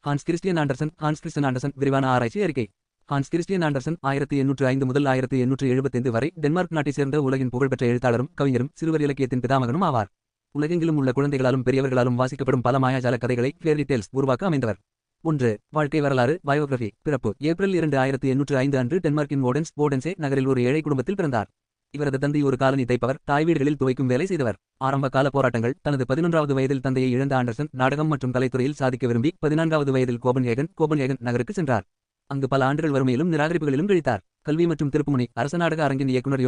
Hans Christian Anderson விரிவான ஆராய்ச்சி அறிக்கை. ஹான்ஸ் கிறிஸ்டியன் ஆண்டர்சன் 1805 முதல் 1875 வரை டென்மார்க் நாட்டைச் சேர்ந்த உலகின் புகழ்பெற்ற எழுத்தாளரும் கவிஞரும் சிறுவர் இலக்கியத்தின் பிதாமகனும் ஆவார். உலகெங்கிலும் உள்ள குழந்தைகளாலும் பெரியவர்களாலும் வாசிக்கப்படும் பல மாயாஜால கதைகளை ஃபேரி டேல்ஸ் உருவாக்க அமைந்தவர். 1. வாழ்க்கை வரலாறு பயோகிராபி. பிறப்பு ஏப்ரல் 2 1805 அன்று டென்மார்க்கின் ஓடென்சே நகரில் ஒரு ஏழை குடும்பத்தில் பிறந்தார். இவரது தந்தை ஒரு காலனி தைப்பவர், தாய் வீடுகளில் துவைக்கும் வேலை செய்தவர். ஆரம்ப கால போராட்டங்கள். தனது 11வது வயதில் தந்தையை இழந்த ஆண்டர்சன் நாடகம் மற்றும் கலைத்துறையில் சாதிக்க விரும்பி 14வது வயதில் கோபன்ஹேகன் நகருக்கு சென்றார். அங்கு பல ஆண்டுகள் வறுமையிலும் நிராகரிப்புகளிலும் கழித்தார். கல்வி மற்றும் திருப்புமுனை. அரச நாடக அரங்கின் இயக்குனர்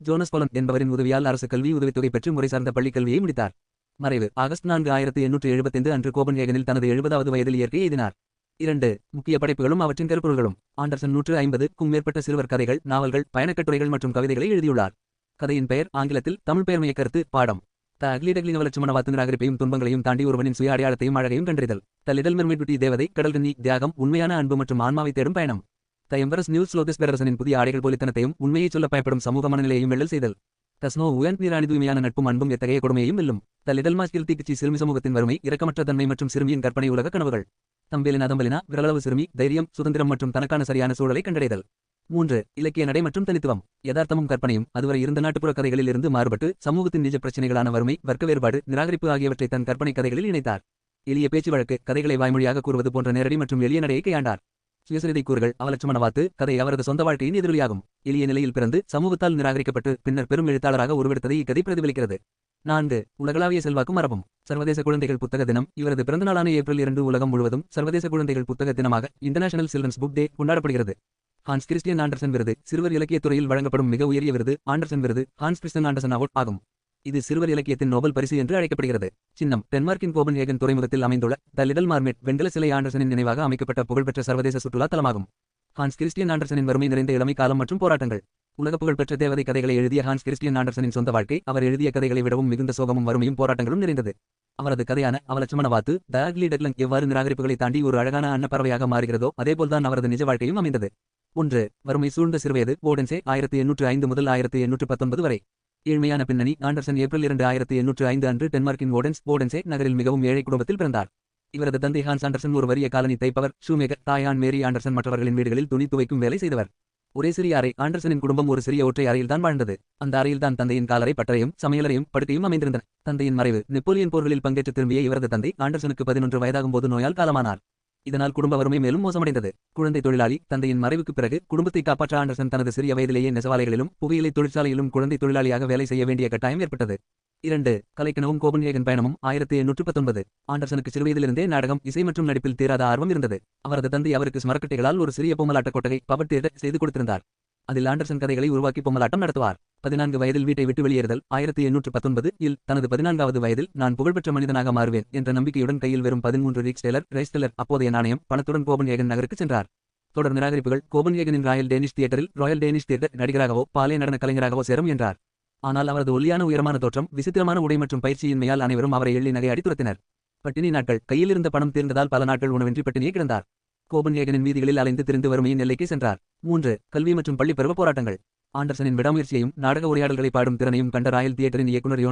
ஜோனஸ் போலன் என்பவரின் உதவியால் அரசு கல்வி உதவித்தொகை பெற்று முறை சார்ந்த பள்ளிக் கல்வியை முடித்தார். மறைவு ஆகஸ்ட் 4 1875 அன்று கோபன்ஹேகனில் தனது 70வது வயதில் இயற்கை எய்தினார். 2. முக்கிய படைப்புகளும் அவற்றின் கருப்பொருள்களும். ஆண்டர்சன் 150க்கும் மேற்பட்ட சிறுவர் கதைகள், நாவல்கள், பயணக்கட்டுரைகள் மற்றும் கவிதைகளை எழுதியுள்ளார். கதையின் பெயர் ஆங்கிலத்தில், தமிழ் பெயர் மையக்கருத்து பாடம். த அக்லி டக்லி அவலட்சுமணவாத்து நிராகரிப்பையும் துன்பங்களையும் தாண்டி ஒருவனின் சுய அடையாளத்தையும் அழகையும் கண்டறிதல். த லிட்டில் மெர்மெய்ட் தேவதை, கடல்கன்னி, தியாகம், உண்மையான அன்பு மற்றும் ஆன்மாவை தேடும் பயணம். த எம்பரஸ் நியூஸ் லோகஸ் பெரரசனின் புதிய ஆடைகள் போலித்தனத்தையும் உண்மையைச் சொல்ல பயப்படும் சமூக மனநிலையையும் வெள்ளல் செய்தல். த ஸ்னோ உயன் நீராணி தூய்மையான நட்பும் அன்பும் எத்தகைய கொடுமையையும் வெல்லும். த லிட்டில் மாஸ்கில் தீக்குச்சி சிறுமி சமூகத்தின் வறுமை, இரக்கமற்ற தன்மை மற்றும் சிறுமியின் கற்பனை உலக கனவுகள். தம்பேலினா விரலளவு சிறுமி, தைரியம், சுதந்திரம் மற்றும் தனக்கான சரியான சூழலை கண்டடைதல். 3. இலக்கிய நடை மற்றும் தனித்துவம். யதார்த்தமும் கற்பனையும் அதிவரை இருந்த நாட்டுப்புற கதைகளில் இருந்து மாறுபட்டு சமூகத்தின் நிஜ பிரச்சினைகளான வறுமை, வர்க்க வேறுபாடு, நிராகரிப்பு ஆகியவற்றை தன் கற்பனை கதைகளில் இணைத்தார். எளிய பேச்சு வழக்கு, கதைகளை வாய்மொழியாக கூறுவது போன்ற நேரடி மற்றும் எளிய நடையை கையாண்டார். சுயசரிதை கூறுகள். அவலட்சுமணவாத்து கதை அவரது சொந்த வாழ்க்கையின் எதிரொலியாகும். எளிய நிலையில் பிறந்து சமூகத்தால் நிராகரிக்கப்பட்டு பின்னர் பெரும் எழுத்தாளராக உருவெடுத்ததை இக்கதை பிரதிபலிக்கிறது. 4. உலகளாவிய செல்வாக்கும் மரபும். சர்வதேச குழந்தைகள் புத்தக தினம். இவரது பிறந்தநாளான ஏப்ரல் 2 உலகம் முழுவதும் சர்வதேச குழந்தைகள் புத்தக தினமாக இன்டர்நேஷனல் சில்ட்ரன்ஸ் புக் டே கொண்டாடப்படுகிறது. ஹான்ஸ் கிறிஸ்டியன் ஆண்டர்சன் விருது சிறுவர் இலக்கியத் துறையில் வழங்கப்படும் மிக உயரிய விருது ஆண்டர்சன் விருது, ஹான்ஸ் கிறிஸ்டியன் ஆண்டர்சன் அவார்ட் ஆகும். இது சிறுவர் இலக்கியத்தின் நோபல் பரிசு என்று அழைக்கப்படுகிறது. சின்னம் டென்மார்க்கின் கோபன்ஹேகன் துறைமுகத்தில் அமைந்துள்ள த லிட்டில் மார்மெட் வெண்கல சிலை ஆண்டர்சனின் நினைவாக அமைக்கப்பட்ட புகழ்பெற்ற சர்வதேச சுற்றுலா தலமாகும். ஹான்ஸ் கிறிஸ்டியன் ஆண்டர்சனின் வறுமை நிறைந்த இளமை காலம் மற்றும் போராட்டங்கள். உலக புகழ்பெற்ற தேவதை கதைகளை எழுதிய ஹான்ஸ் கிறிஸ்டியன் ஆண்டர்சனின் சொந்த வாழ்க்கை அவர் எழுதிய கதைகளை விடவும் மிகுந்த சோகமும் வறுமையும் போராட்டங்களும் நிறைந்தது. அவரது கதையான அவலட்சுமணவாத்து த அக்லி டக்லி எவ்வாறு நிராகரிப்புகளை தாண்டி ஒரு அழகான அன்னப்பறவையாக மாறுகிறதோ அதேபோல்தான் அவரது நிஜ வாழ்க்கையும் அமைந்தது. 1. வறுமை சூழ்ந்த சிறுவயது ஓடென்சே 1805 முதல் 1819 வரை. ஏழ்மையான பின்னணி. ஆண்டர்சன் ஏப்ரல் 2 1805 அன்று டென்மார்க்கின் ஓடென்சே நகரில் மிகவும் ஏழை குடும்பத்தில் பிறந்தார். இவரது தந்தை ஹான்ஸ் ஆண்டர்சன் ஒரு வறிய காலனி தைப்பவர், ஷூமேகர். தாய் ஆன் மேரி ஆண்டர்சன் மற்றவர்களின் வீடுகளில் துணி துவைக்கும் வேலை செய்தவர். ஒரே சிறிய அறை. ஆண்டர்சனின் குடும்பம் ஒரு சிறிய ஒற்றை அறையில்தான் வாழ்ந்தது. அந்த அறையில்தான் தந்தையின் காலறை, பட்டறையும் சமையலறையும் படுக்கையும் அமைந்திருந்தன. தந்தையின் மறைவு. நெப்போலியன் போர்களில் பங்கேற்று திரும்பிய இவரது தந்தை ஆண்டர்சனுக்கு 11 வயதாகும்போது நோயால் காலமானார். இதனால் குடும்ப வறுமை மேலும் மோசமடைந்தது. குழந்தை தொழிலாளி. தந்தையின் மறைவுக்குப் பிறகு குடும்பத்தை காப்பாற்ற ஆண்டர்சன் தனது சிறிய வயதிலேயே நெசவாலைகளிலும் புகையிலை தொழிற்சாலையிலும் குழந்தை தொழிலாளியாக வேலை செய்ய வேண்டிய கட்டாயம் ஏற்பட்டது. 2. கலைக்கனவும் கோபன்ஹேகன் பயணமும் 1819. ஆண்டர்சனுக்கு சிறுவயதிலிருந்தே நாடகம், இசை மற்றும் நடிப்பில் தீராத ஆர்வம் இருந்தது. அவரது தந்தை அவருக்கு ஸ்மரக்கட்டைகளால் ஒரு சிறிய பொம்மலாட்ட கொட்டகை பவட் தியேட்டர் செய்து கொடுத்திருந்தார். அதில் ஆண்டர்சன் கதைகளை உருவாக்கி பொம்மலாட்டம் நடத்துவார். 14 வயதில் வீட்டை விட்டு வெளியேறுதல். 1819 இல் தனது 14வது வயதில் நான் புகழ்பெற்ற மனிதனாக மாறுவேன் என்ற நம்பிக்கையுடன் கையில் வெறும் 13 ரைஸ்டெல்லர் அப்போதைய நாணயம் பணத்துடன் கோபன்ஹேகன் நகருக்கு சென்றார். தொடர் நிராகரிப்புகள். கோபன்ஹேகனின் ராயல் டேனிஷ் தியேட்டர் நடிகராகவோ பாலே நடன கலைஞராகவோ சேரும் என்றார். ஆனால் அவரது ஒல்லியான உயரமான தோற்றம், விசித்திரமான உடை மற்றும் பயிற்சியின்மையால் அனைவரும் அவரை எள்ளி நகையாடி துரத்தினர். பட்டினி நாட்கள். கையில் இருந்த பணம் தீர்ந்ததால் பல நாட்கள் உணவின்றி பட்டினியே கிடந்தார். கோபன்ஹேகனின் வீதிகளில் அலைந்து திரிந்து வறுமையின் எல்லைக்கு சென்றார். 3. கல்வி மற்றும் பள்ளி பருவ போராட்டங்கள். ஆண்டர்சனின் விடாமுயற்சியையும் நாடக உரையாடல்களை பாடும் திறனையும் கண்ட ராயல் தியேட்டரின் இயக்குனர்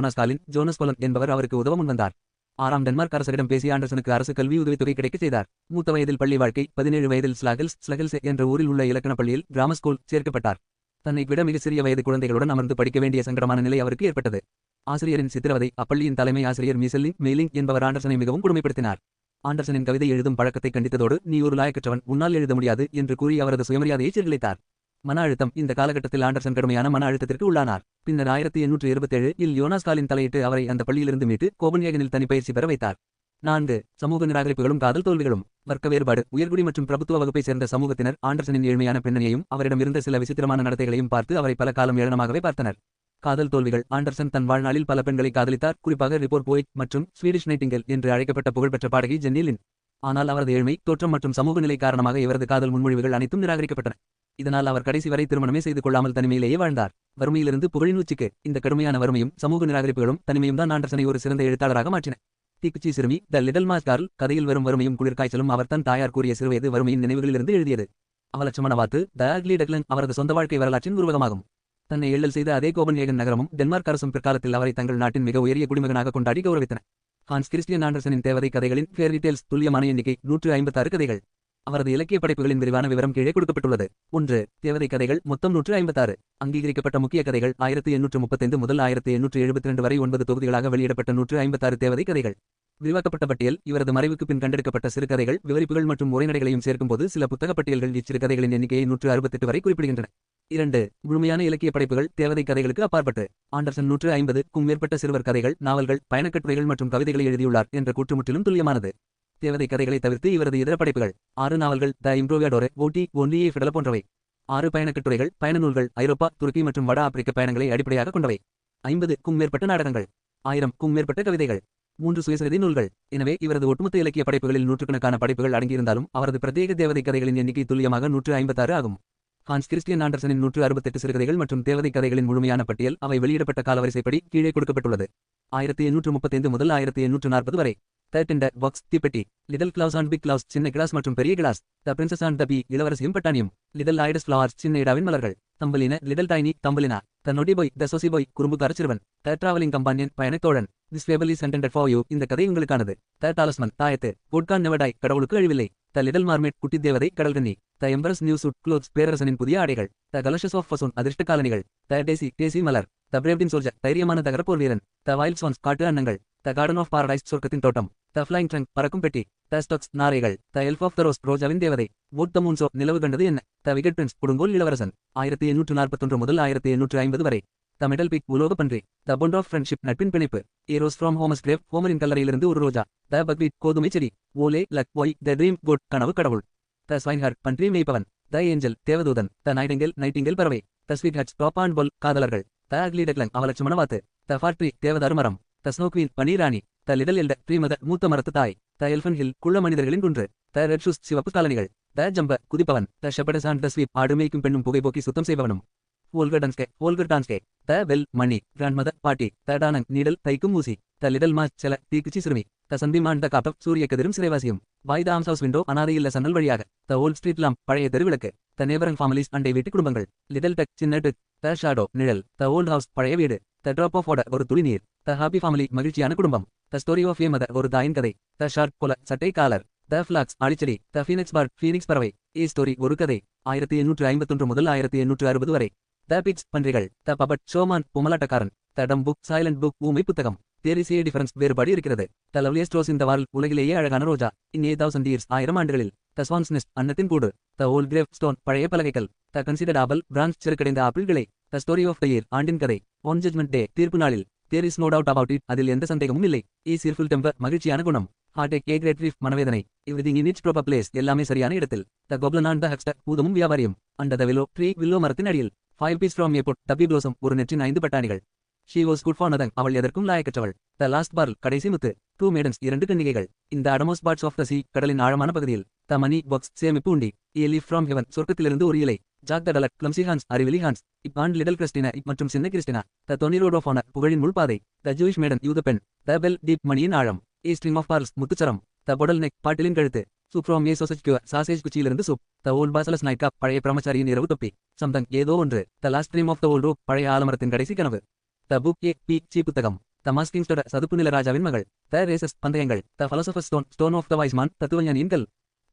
ஜோனஸ் போலன் என்பவர் அவருக்கு உதவ முன்வந்தார். 6. டென்மார்க் அரசரிடம் பேசி ஆண்டர்சனுக்கு அரசு கல்வி உதவித்தொகை கிடைக்கச் செய்தார். மூத்த வயதில் பள்ளி வாழ்க்கை. 17 வயதில் ஸ்லகல்ஸ் என்ற ஊரில் உள்ள இலக்கண பள்ளியில் கிராம ஸ்கூல் சேர்க்கப்பட்டார். தன்னை விட மிக சிறிய வயது குழந்தைகளுடன் அமர்ந்து படிக்க வேண்டிய சங்கடமான நிலை அவருக்கு ஏற்பட்டது. ஆசிரியரின் சித்திரவதை. அப்பள்ளியின் தலைமை ஆசிரியர் மெய்லிங் என்பவர் ஆண்டர்சனை மிகவும் கொடுமைப்படுத்தினார். ஆண்டர்சனின் கவிதை எழுதும் பழக்கத்தை கண்டித்ததோடு நீ ஒரு லாயக்கற்றவன், உன்னால் எழுத முடியாது என்று கூறி அவரது சுயமரியாதையை சீர்குலைத்தார். மன அழுத்தம். இந்த காலகட்டத்தில் ஆண்டர்சன் கடுமையான மன அழுத்தத்திற்கு உள்ளானார். பின்னர் 1827 இல் யோனாஸ்காலின் தலையிட்டு அவரை அந்த பள்ளியிலிருந்து மீட்டு கோபன்ஹேகனில் தனிப்பயிற்சி பெற வைத்தார். 4. சமூக நிராகரிப்புகளும் காதல் தோல்விகளும். வர்க்க வேறுபாடு. உயர்குடி மற்றும் பிரபுத்துவ வகுப்பை சேர்ந்த சமூகத்தினர் ஆண்டர்சனின் ஏழ்மையான பின்னணியையும் அவரிடம் இருந்த சில விசித்திரமான நடத்தைகளையும் பார்த்து அவரை பல காலம் ஏளனமாகவே பார்த்தனர். காதல் தோல்விகள். ஆண்டர்சன் தன் வாழ்நாளில் பல பெண்களை காதலித்தார், குறிப்பாக ரிப்போர் போய்ட் மற்றும் ஸ்வீடிஷ் நைட்டிங்கேல் என்று அழைக்கப்பட்ட புகழ்பெற்ற பாடகி ஜென்னி லிண்ட். ஆனால் அவரது ஏழ்மை, தோற்றம் மற்றும் சமூக நிலை காரணமாக இவரது காதல் முன்மொழிவுகள் அனைத்தும் நிராகரிக்கப்பட்டன. இதனால் அவர் கடைசி வரை திருமணமே செய்து கொள்ளாமல் தனிமையிலேயே வாழ்ந்தார். வறுமையிலிருந்து புகழின் உச்சிக்கு. இந்த கடுமையான வறுமையும் சமூக நிராகரிப்புகளும் தனிமையும் தான் ஆண்டர்சனை ஒரு சிறந்த எழுத்தாளராக மாற்றின. தீக்குச்சி சிறுமி த லிட்டில் மாஸ் கார்ல் கதையில் வரும் வறுமையும் குளிர்காய்ச்சலும் அவர் தன் தாயார் கூறிய சிறுவயது வறுமையின் நினைவுகளிலிருந்து எழுதியது. அவலட்சுமணவாத்து த அக்லி டக்லி அவரது சொந்த வாழ்க்கை வரலாற்றின் உருவகமாகும். தன்னை எள்ளல் செய்த அதே கோபன்ஹேகன் நகரமும் டென்மார்க் அரசும் பிற்காலத்தில் அவரை தங்கள் நாட்டின் மிக உயரிய குடிமகனாக கொண்டாடி கௌரவித்தன. ஹான்ஸ் கிறிஸ்டியன் ஆண்டர்சனின் தேவதை கதைகளின் ஃபேரி டேல்ஸ் துல்லியமான எண்ணிக்கை 156 கதைகள். அவரது இலக்கிய படைப்புகளின் விரிவான விவரம் கீழே கொடுக்கப்பட்டுள்ளது. 1. தேவதை கதைகள் மொத்தம் 156. அங்கீகரிக்கப்பட்ட முக்கிய கதைகள் 1835 முதல் 1872 வரை 9 தொகுதிகளாக வெளியிடப்பட்ட 156 தேவதை கதைகள். விரிவாக்கப்பட்ட பட்டியல் இவரது மறைவுக்கு பின் கண்டெடுக்கப்பட்ட சிறுகதைகள், விவரிப்புகள் மற்றும் உரைநடைகளையும் சேர்க்கும்போது சில புத்தக பட்டியல்கள் இச்சிறுகதைகளின் எண்ணிக்கையை 168 வரை குறிப்பிடுகின்றன. 2. முழுமையான இலக்கிய படைப்புகள் தேவதை கதைகளுக்கு அப்பாற்பட்டு. ஆண்டர்சன் 150க்கும் மேற்பட்ட சிறுவர் கதைகள், நாவல்கள், பயணக்கட்டுரைகள் மற்றும் கவிதைகளை எழுதியுள்ளார் என்ற கூற்று முற்றிலும் துல்லியமானது. தேவதை கதைகளை தவிர்த்து இவரது இதர படைப்புகள் 6 நாவல்கள், த இம்ப்ரோவியாடோரே, ஓட்டி, ஒன்லியே ஃபிடல போன்றவை. 6 பயணக்கட்டுரைகள், பயண நூல்கள், ஐரோப்பா, துருக்கி மற்றும் வட ஆப்பிரிக்க பயணங்களை அடிப்படையாக கொண்டவை. 50க்கும் மேற்பட்ட நாடகங்கள், 1000க்கும் மேற்பட்ட கவிதைகள், 3 சுயசரிதை நூல்கள். எனவே இவரது ஒட்டுமொத்த இலக்கிய படைப்புகளில் நூற்றுக்கணக்கான படைப்புகள் அடங்கியிருந்தாலும் அவரது பிரத்யேக தேவதை கதைகளின் எண்ணிக்கை துல்லியமாக 156 ஆகும். ஹான்ஸ் கிறிஸ்டியன் ஆண்டர்சனின் 168 சிறுகதைகள் மற்றும் தேவதை கதைகளின் முழுமையான பட்டியல் அவை வெளியிடப்பட்ட காலவரிசைப்படி கீழே கொடுக்கப்பட்டுள்ளது. 1835 முதல் 1840 வரை. த டிண்டர் பாக்ஸ், தீப்பெட்டி, little Claus and big Claus, சின்ன கிளாஸ் மற்றும் பெரிய Claus, the princess and the pea, இளவரசியும் பட்டானியும், லிட்டில் ஐடஸ் ஃப்ளவர்ஸ், சின்ன இடாவின் மலர்கள், தம்பலின, லிட்டில் டைனி, தம்பலினா, த நொடி பாய், த சொசி பாய், குறும்புக்கார சிறுவன், த டிராவலிங் கம்பானியன், பயணத்தோழன், this fable is intended for you, இந்த கதை உங்களுக்கானது, த டாலஸ்மன், தாயத்து, கோட்கான் நெவடாய், கடவுளுக்கு அழிவில்லை, த லிட்டில் மார்மேட், குட்டி தேவதை, கடல்கன்னி, the emperor's new suit clothes, பேரரசனின் புதிய ஆடைகள், த கலஷஸ் ஆஃப் ஃபசோன், அதிர்ஷ்ட காலனிகள், த டேசி, டேசி மலர், த பிரேவ்டின் சோல்ஜர், தைரியமான தகரப்போர் வீரன், த வைல்ட் ஸ்வான்ஸ், காட்டு அன்னங்கள், த கார்டன் ஆஃப் பாரடைஸ், சொர்க்கத்தின் தோட்டம், த ஃப்ளைங் ட்ரங்க், பறக்கும் பெட்டி, த ஸ்டாக்ஸ், நாரைகள், the elf of the rose, ரோஜாவின் தேவதை, வோட் த மூன்சோ, நிலவு கண்டது என்ன, த விகட் பிரின்ஸ், கொடுங்கோல் இளவரசன், 1841 முதல் 1850 வரை, த மெடல் பிக், உலோக பன்றி, த பொண்ட் ஆஃப் ஃப்ரெண்ட்ஷிப், நட்பின் பிணைப்பு, ஏரோஸ் ஃப்ரம் ஹோமஸ் கிரேவ், ஹோமரின் கல்லறையிலிருந்து ஒரு ரோஜா, த பக்வீட், கோதுமை செடி, Ole Lukoie, the dream god, கனவு கடவுள், த ஸ்வைன்ஹார்ட், பன்றி மேய்ப்பவன், த ஏஞ்சல், தேவதூதன், த நைட்டிங்கேல் பறவை, the sweethearts, top and ball, காதலர்கள், த அக்லி டக்லங், அவலட்சுமண வாத்து, த ஃபார்ட்ரி, தேவதாரு மரம், த ஸ்னோ குவீன், பனீராணி, த லிட்டில் எல்ட, ப்ரீமதர், மூத்த மரத்து தாய், த எல்ஃபன் ஹில், குள்ள மனிதர்களின் குன்று, த ரெட் ஷூஸ், சிவப்பு காலனிகள், த ஜம்ப, குதிப்பவன், த ஷெப்பர்டஸ் அண்ட் த ஸ்வீப், ஆடு மேய்க்கும் பெண்ணும் புகைபோக்கி சுத்தம் செய்பவனும், ஓல்கர் டான்ஸ்கே, த பெல், மணி, கிராண்ட்மதர், பாட்டி, த டானங், நீடல், தைக்கும் ஊசி, த லிட்டில் மாஸ், செல, தீக்குச்சி சிறுமி, த சந்திமான், த காப்டப், சூரிய கதிரும் சிறைவாசியும், பாய் த ஆம்ஸ் ஹவுஸ் விண்டோ, அனாதையில்ல சன்னல் வழியாக, த ஓல்ட் ஸ்ட்ரீட் லாம், பழைய தெருவிளக்கு, த நேபரங் ஃபேமிலிஸ், அண்டை வீட்டு குடும்பங்கள், லிட்டில் டக், சின்ன டக், த ஷாடோ, நிழல், த ஓல்ட் ஹவுஸ், பழைய வீடு, த டிராப் ஆஃப் வாட்டர், ஒரு துளி நீர், த ஹாப்பி ஃபேமிலி, மகிழ்ச்சியான குடும்பம், the story of a mother, ஒரு தாயின் கதை, த ஷார்ட், கொல, சட்டை காலர், த ஃபிளாக்ஸ், ஆளிச்செடி, த ஃபீனிக்ஸ் பார்ட், ஃபீனிக்ஸ் பறவை, ஏ ஸ்டோரி, ஒரு கதை, 1851 முதல் 1860 வரை, த பிக்ஸ், பன்றிகள், த பபட், ஷோமான், பொம்மலாட்டக்காரன், த டம் புக், சைலண்ட் புக், ஊமை புத்தகம், தேர் இஸ் ஏ டிஃபரன்ஸ், வேறுபாடு இருக்கிறது, த லவ்லியஸ்ட் ரோஸ் இன் த வார்ல்ட், உலகிலேயே அழகான ரோஜா, இன் 1000 இயர்ஸ், 1000 ஆண்டுகளில், த ஸ்வான்ஸ் நெஸ்ட், அன்னத்தின் கூடு, த ஓல்ட் கிரேவ் ஸ்டோன், பழைய பலகைகள், த கன்சிடர்ட் ஆப்பிள், பிரான்ச், செருக்கடைந்த ஆப்பிள் கிளை, the story of the year, ஆண்டின் கதை, ஒன் ஜட்மெண்ட் டே, தீர்ப்பு நாளில், there is no doubt about it, அதில் எந்த சந்தேகமும் இல்லை, ஈ சீர்ஃபுல் டெம்பர், மகிழ்ச்சியான குணம், ஹார்ட் ஏ கிரேட் ரீஃப், மனவேதனை, everything in its proper place, எல்லாமே சரியான இடத்தில், the goblin and the huckster, பூதமும் வியாபாரியும், அண்ட் த வில்லோ ட்ரீ, வில்லோ மரத்தின் அடியில், 5 பீஸ் ஃப்ரம் ஏ பொட், டப்பி ப்ளோசம், ஒரு நெற்றின் 5 பட்டாணிகள், ஷீ வாஸ் குட் ஃபார் நதங், அவள் எதற்கும் லாயக்கற்றவள், த லாஸ்ட் பார்ல், கடைசி முத்து, 2 மேடன்ஸ், 2 கன்னிகைகள், இந்த அடமோஸ்ட் பார்ட்ஸ் ஆஃப் த சீ, கடலின் ஆழமான பகுதியில், த மணி பாக்ஸ், சேமிப்பு உண்டி, ஏ லீஃப் ஃப்ரம் ஹெவன், சொர்க்கத்திலிருந்து ஒரு இலை, Jack the dullard, clumsy Hans, அறிவிலி Hans, Ib and little Christina, மற்றும் சின்ன கிறிஸ்டினா, த தொனி ரோட் ஆஃப் ஆனர், புகழின் முள்பாதை, த ஜூயிஷ் மேடன், யூத பெண், த பெல், டீப், மணியின் ஆழம், ஏ ஸ்ட்ரிங் ஆஃப் பார்ல்ஸ், முத்துச்சரம், த பொடல் நெக், பாட்டிலின் கழுத்து, soup from a sausage skewer, sausage குச்சியிலிருந்து soup, the old bachelor's nightcap, பழைய பிரமச்சாரியின் இரவு தொப்பி, சம்தங், ஏதோ ஒன்று, the last dream of the old ரூப், பழைய ஆலமரத்தின் கடைசி கனவு, the book A B C புத்தகம், த மாஸ்கிங் ஸ்டோட, சதுப்பு நில ராஜாவின் மகள், த ரேசஸ், பந்தயங்கள், the philosopher's stone, stone of the wise man, தத்துவஞானியின் கல்,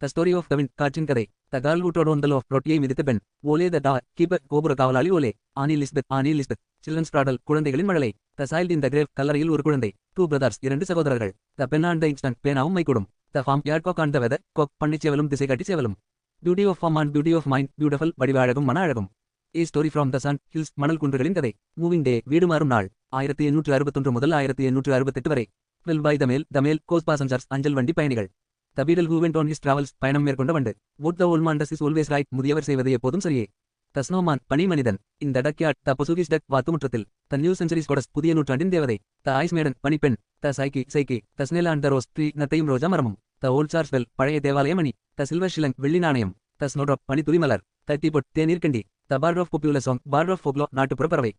த ஸ்டோரி ஆஃப் த விண்ட், காற்றின் கதை, the girl who trod on the loaf, ரொட்டியை மிதித்த பெண், ஓலே த டா கீப்பர், கோபுர காவலாளி Ole, Anne Lisbeth, children's prattle, குழந்தைகளின் மழலை, the child in the grave, கல்லறையில் ஒரு குழந்தை, 2 பிரதர்ஸ், 2 சகோதரர்கள், the pen and the inkstand, பேனாவும் மைக்கூடும், the farmyard cock and the weathercock, பண்ணிச்சேவலும் திசை காட்டி சேவலும், beauty of form and beauty of mind, beautiful, வடிவ அழகும் மன அழகும், a story from the sand hills, மணல் குன்றுகளின் கதை, மூவிங் டே, வீடு மாறும் நாள், 1861 முதல் 1868 வரை, வில் பை த மேல் கோஸ் பாசஞ்சர்ஸ், அஞ்சல் வண்டி பயணிகள், the beetle who went on his travels, பயணம் மேற்கொண்ட வண்டு, what the old man does is always right, முதியவர் செய்வது எப்போதும் சரியே, த ஸ்னோமான், பனி மனிதன், இந்த டக்யார்ட், த பொசுகிஸ் டக், வாத்துமுற்றத்தில், த நியூ சென்ச்சுரிஸ் கொடஸ், புதிய நூற்றாண்டின் தேவதை, த ஐஸ் மேடன், பனிப்பெண், the psyche, the snail and the rose tree, நத்தையும் ரோஜா மரமும், த ஓல்ட் சார்ஸ் பெல், பழைய தேவாலய மணி, த சில்வர் ஷிலங், வெள்ளி நாணயம், த ஸ்னோட்ராப், பனி துளிமலர், த டீபொட், தேநீர் கண்டி, the bird of popular song, bird of folklore, நாட்டுப்புற பறவை,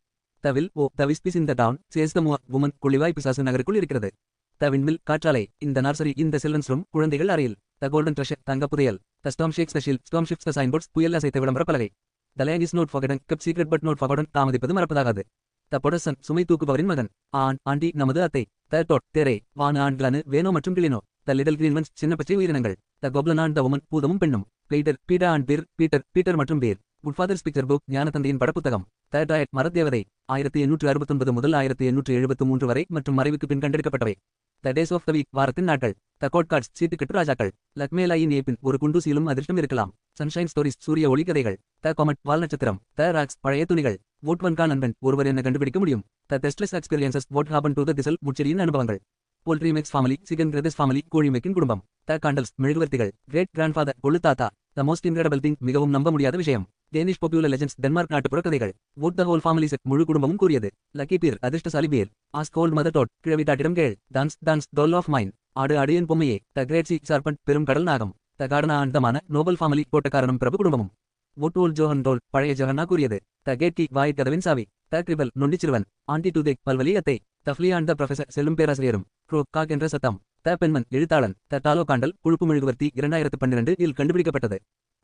the will o' the wisps in the town, says the moor woman, குளிவாய் பிசாசு நகருக்குள் இருக்கிறது, த விண்மில், காற்றாலை, இந்த நர்சரி, இந்த சில்ட்ரன்ஸ் ரூம், குழந்தைகள் அறையில், த கோல்டன் ட்ரெஷர், தங்க புதையல், the storm shakes the shield, storm shifts the signboards, புயல் அசைத்த விளம்பர பலகை, the land is not forgotten, kept secret but not forgotten, தாமதிப்பது மறப்பதாகாது. த பொடசன் சுமை தூக்குபவரின் மகன். ஆன் ஆண்டி நமது அத்தை. த டோட் தெரே வான ஆண்களானு வேனோ மற்றும் கிளினோ. த லிட்டில் கிரீன் ஒன்ஸ் சின்ன பச்சை உயிரினங்கள். த கோப்லன் அண்ட் த உமன் பூதமும் பெண்ணும். Peter Pete and Per Peter Peter மற்றும் பீர். குட்ஃபாதர்ஸ் பிக்சர் புக் ஞானதந்தையின் படப்புத்தகம். த டயட் மரத்தேவதை 1869 முதல் 1873 வரை மற்றும் மறைவுக்கு பின் கண்டெடுக்கப்பட்டவை. The days of the week வாரத்தின் நாட்கள். த கோட் கார்ட்ஸ் சீட்டுக்கட்டு ராஜாக்கள். லக்மேலாயின் ஏப்பின் ஒரு குண்டூசியிலும் அதிர்ஷ்டம் இருக்கலாம். சன்ஷைன் ஸ்டோரிஸ் சூரிய ஒளி கதைகள். த கொமட் வால் நட்சத்திரம். த ராக்ஸ் பழைய துணிகள். வோட் ஒன் கான் அன்பன் ஒருவர் என்ன கண்டுபிடிக்க முடியும். த டெஸ்ட்லெஸ் experiences vote happen to the திசல் முச்செடியின் அனுபவங்கள். போல்ட்ரி மேக்ஸ் ஃபேமிலி சிகன் கிரதஸ் ஃபேமிலி கோழிமேக்கின் குடும்பம். த காண்டல்ஸ் மெழுகுவர்த்திகள். கிரேட் கிராண்ட்ஃபாதர் கொள்ளு தாத்தா. த மோஸ்ட் இன்கிரெடிபிள் திங் மிகவும் நம்ப முடியாத விஷயம். டேனிஷ் பாப்புலர் லெஜெண்ட்ஸ் டென்மார்க் நாட்டுப்புற கதைகள். What the whole family said முழு குடும்பமும் கூறியது. லக்கி பீர் அதிர்ஷ்டசாலி Peer. Ask old mother toad கிழவி தாட்டிடம் கேள். Dance dance doll of mine ஆடு ஆடு என் பொம்மையே. த கிரேட் சி சார்பண்ட் பெரும் கடல் நாகம். த கார்டனா அந்தமான நோபல் ஃபேமிலி கோட்டக்காரனும் பிரபு குடும்பமும். வோட் ஓல் ஜோஹன் டோல் பழைய ஜோஹன்னா கூறியது. த கேட் கி வாய் கதவின் சாவி. த கிரிபல் நொண்டி சிறுவன். ஆண்டி டு தேக் பல்வலி அத்தை. த ஃப்ளி அண்ட் த ப்ரொஃபசர் செல்லும் பேராசிரியரும். க்ரோ காக் என்ற சத்தம். த பென்மன் எழுத்தாளன். த டாலோ காண்டல் புழுப்பு மெழுகுவர்த்தி 2012 இல் கண்டுபிடிக்கப்பட்டது.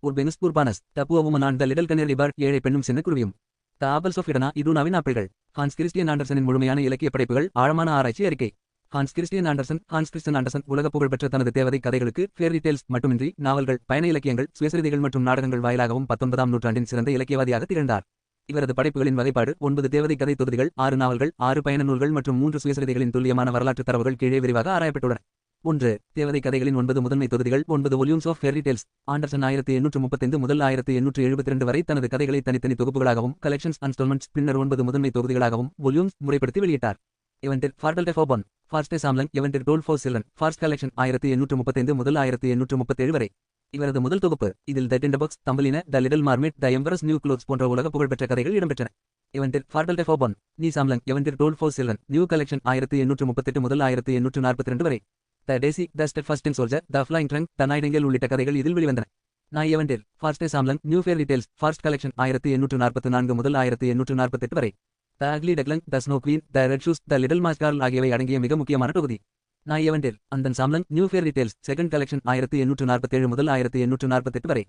Urbanus Urbanus. The poor woman and the little canary bird ஏழை பெண்ணும் சின்ன குருவியும். த ஆப்பிள்ஸ் ஆஃப் இடனா இதூனாவின் ஆப்பிள்கள். ஹான்ஸ் கிறிஸ்டியன் ஆண்டர்சனின் முழுமையான இலக்கிய படைப்புகள் ஆழமான ஆராய்ச்சி அறிக்கை. ஹான்ஸ் கிறிஸ்டியன் ஆண்டர்சன் உலக புகழ்பெற்ற தனது தேவதை கதைகளுக்கு ஃபேரி டேல்ஸ் மட்டுமின்றி நாவல்கள் பயண இலக்கியங்கள் சுயசரிதைகள் மற்றும் நாடகங்கள் வாயிலாகவும் 19ஆம் நூற்றாண்டின் சிறந்த இலக்கியவாதியாக திகழ்ந்தார். இவரது படைப்புகளின் வகைப்பாடு 9 தேவதை கதை தொகுதிகள் 6 நாவல்கள் 6 பயண நூல்கள் மற்றும் 3 சுயசரிதைகளின் துல்லியமான வரலாற்று தரவுகள் கீழே விரிவாக ஆராயப்பட்டுள்ளன. 1. தேவதை கதைகளின் 9 முதன்மை தொகுதிகள் 9 volumes of fairy tales. Andersen 1835 முதல் 1872 வரை தனது கதைகளை தனித்தனி தொகுப்புகளாகவும் கலெக்ஷன்ஸ் அன்ஸ்டால்மெண்ட்ஸ் பின்னர் 9 முதன்மை தொகுதிகளாகவும் வால்யூம்ஸ் முறைப்படுத்தி வெளியிட்டார். இவெண்டர் ஃபார்டல் டெஃபோபன் ஃபார்ஸ்டே சாம்லங் Eventyr told for children first collection 1835 முதல் 1837 வரை. இவரது முதல் தொகுப்பு. இதில் the tinderbox Thumbelina the little mermaid the emperor's new clothes போன்ற உலக புகழ்பெற்ற கதைகள் இடம்பெற்றன. இவெண்டர் ஃபார்டல் டெஃபோபன் நீ சாம்லங் Eventyr told for children new collection 1838 முதல் 1842 வரை. The daisy the steadfast soldier the flying trunk the nightingale உள்ளிட்ட கதைகள் இதில் வெளிவந்தன. நாய் Eventyr ஃபார்ஸ்டே சாம்லங் new fairy tales first collection 1844 முதல் 1848 வரை. The ugly duckling the snow queen the red shoes the little match girl ஆகியவை அடங்கிய மிக முக்கியமான தொகுதி. நாய் எவெண்டர் அந்தன் சாம்லங் new fairy tales second collection 1847 முதல் 1848 வரை.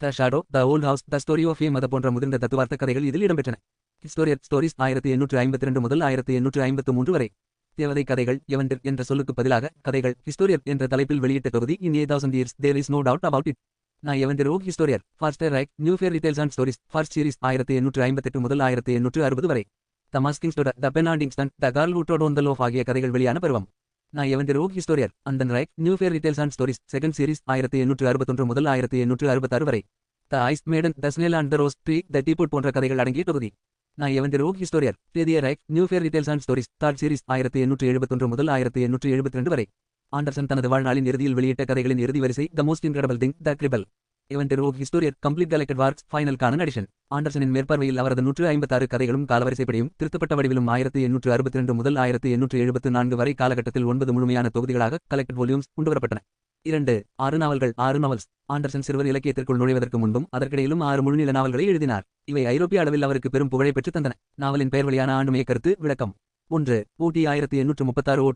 The shadow the old house the story of a mother போன்ற முதிர்ந்த தத்துவார்த்த கதைகள் இதில் இடம்பெற்றன. ஹிஸ்டோரியர் ஸ்டோரிஸ் 1852 முதல் 1853 வரை. தேவதை கதைகள் எவெண்டர் என்ற சொல்லுக்கு பதிலாக கதைகள் ஹிஸ்டோரியர் என்ற தலைப்பில் வெளியிட்ட தொகுதி in 1000 years there is no doubt about it. நான் எவெண்டர் ஓ ஹிஸ்டோரியர் ஃபார்ஸ்டர் ரைக் new fairy tales and stories first series 1858 முதல் 1860 வரை. The marsh king's daughter the pen and inkstand the girl who trod on the loaf ஆகிய கதைகள் வெளியான பருவம். நான் எவெண்டர் ஓ ஹிஸ்டோரியர் அந்தன் ரைக் new fairy tales and stories second series 1861 முதல் 1866 வரை. The ice maiden the snail and the rose tree the teapot போன்ற கதைகள் அடங்கிய தொகுதி. நான் எவெண்டர் ஓ ஹிஸ்டோரியர் தேதிய ரைக் new fairy tales and stories third series 1871 முதல் 1872 வரை. ஆண்டர்சன் தனது வாழ்நாளின் இறுதியில் வெளியிட்ட கதைகளின் இறுதி வரிசை the most incredible thing the cripple. Eventyr ஓ ஹிஸ்டோரியர் complete collected works final canon edition. ஆண்டர்சனின் மேற்பார்வையில் அவரது 156 கதைகளும் காலவரிசைப்படியும் திருத்தப்பட்ட வடிவிலும் 1862 முதல் 1874 வரை காலகட்டத்தில் 9 முழுமையான தொகுதிகளாக கலெக்டட் வால்யூம்ஸ் கொண்டுவரப்பட்டன. 2. 6 நாவல்கள் 6 நாவல்ஸ். ஆண்டர்சன் சிறுவர் இலக்கியத்திற்குள் நுழைவதற்கு முன்பும் அதற்கிடையிலும் 6 முழுநீள நாவல்களை எழுதினார். இவை ஐரோப்பிய அளவில் அவருக்கு பெரும் புகழை பெற்றுத் தந்தன. நாவலின் பெயர் வழியான ஆண்டுமைய கருத்து விளக்கம். 1. ஊட்டி 1836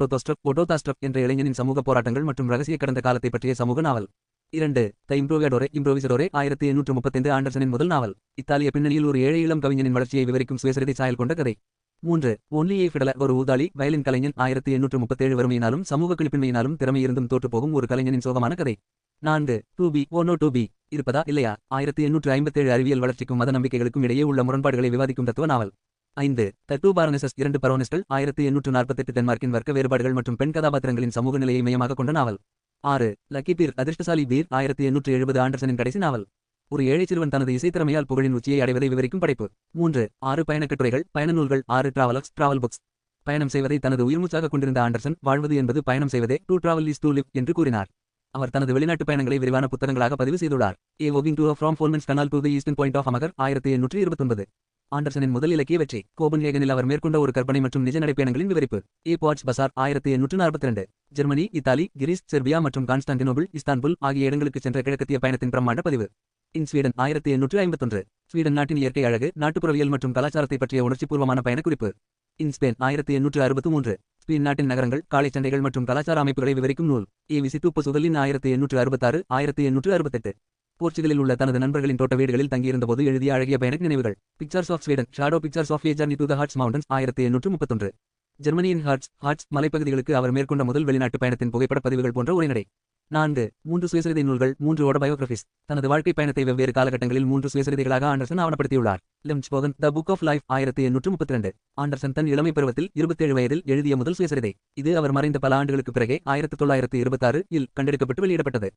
ஓட்டோதாஸ்ட்ரப் என்ற இளைஞனின் சமூக போராட்டங்கள் மற்றும் ரகசிய கடந்த காலத்தை பற்றிய சமூக நாவல். 2. த இம்ப்ரோவிசடோரே 1835 ஆண்டர்சனின் முதல் நாவல். இத்தாலிய பின்னணியில் ஒரு ஏழை இளம் கவிஞனின் வளர்ச்சியை விவரிக்கும் சுயசரிதை சாயல் கொண்ட கதை. 3. ஒன்லி ஏ ஃபிடல ஒரு ஊதாளி வயலின் கலைஞன் 1837 வறுமையினாலும் சமூக கிழிப்பின்மையினாலும் திறமை இருந்தும் தோற்றுப்போகும் ஒரு கலைஞனின் சோகமான கதை. 4. To be or not to be இருப்பதா இல்லையா 1857 அறிவியல் வளர்ச்சிக்கும் மத நம்பிக்கைகளுக்கும் இடையே உள்ள முரண்பாடுகளை விவாதிக்கும் தத்துவ நாவல். 5. த டூ பாரோனெசஸ் 2 பரோனஸ்கள் 1848 டென்மார்க்கின் வர்க்க வேறுபாடுகள் மற்றும் பெண் கதாபாத்திரங்களின் சமூக நிலையை மையமாக கொண்ட நாவல். 6. லக்கி பீர் அதிர்ஷ்டசாலி பீர் 1870 ஆண்டர்சனின் கடைசி நாவல். ஒரு ஏழை சிறுவன் தனது இசைத்திறமையால் புகழின் உச்சியை அடைவதை விவரிக்கும் படைப்பு. 3. 6 பயணக் கட்டுரைகள் பயண நூல்கள் 6 டிராவல் புக்ஸ். பயணம் செய்வதை தனது உயிர்மூச்சாக கொண்டிருந்த ஆண்டர்சன் வாழ்வது என்பது பயணம் செய்வதே to travel is to live என்று கூறினார். அவர் தனது வெளிநாட்டு பயணங்களை விரிவான புத்தகங்களாக பதிவு செய்துள்ளார். A walking tour from Holmen's canal to the eastern point of Amager 1829. ஆண்டர்சனின் முதல் இலக்கிய வெற்றி. கோபன்ஹேகனில் அவர் மேற்கொண்ட ஒரு கற்பனை மற்றும் நிஜ நடைப்பயணங்களின் விவரிப்பு. ஏ பாட்ச் பசார் 1842. ஜெர்மனி இத்தாலி கிரீஸ் செர்பியா மற்றும் கான்ஸ்டான்டினோபிள் இஸ்தான்புல் ஆகிய இடங்களுக்கு சென்ற கிழக்கத்திய பயணத்தின் பிரம்மாண்ட பதிவு. இன் ஸ்வீடன் 1851. ஸ்வீடன் நாட்டின் இயற்கை அழகு நாட்டுப்புறவியல் மற்றும் கலாச்சாரத்தை பற்றிய உணர்ச்சிபூர்வமான பயண குறிப்பு. In Spain 1863. ஸ்பெயின் நாட்டின் நகரங்கள் காளை சண்டைகள் மற்றும் கலாச்சார அமைப்புகளை விவரிக்கும் நூல். ஏ விசித்து புசுதலின் 1866 1868. போர்ச்சுகலில் உள்ள தனது நண்பர்களின் தோட்ட வீடுகளில் தங்கியிருந்தபோது எழுதிய அழகிய பயணக் நினைவுகள். Pictures of Sweden shadow pictures of a journey to the Harz mountains 1831. ஜெர்மனியின் ஹார்ட்ஸ் மலைப்பகுதிகளுக்கு அவர் மேற்கொண்ட முதல் வெளிநாட்டு பயணத்தின் புகைப்பட பதிவுகள் போன்ற உரைநடை. 4. 3 சுயசரிதை நூல்கள் 3 ஆட்டோபயோகிராஃபிஸ். தனது வாழ்க்கை பயணத்தை வெவ்வேறு காலகட்டங்களில் 3 சுயசரிதைகளாக ஆண்டர்சன் ஆவணப்படுத்தியுள்ளார். லிம்ச்போகன் the book of life 1832. Andersen தன் இளமை பருவத்தில் 27 வயதில் எழுதிய முதல் சுயசரிதை. இது அவர் மறைந்த பல ஆண்டுகளுக்கு பிறகே 1926 இல் கண்டெடுக்கப்பட்டு வெளியிடப்பட்டது.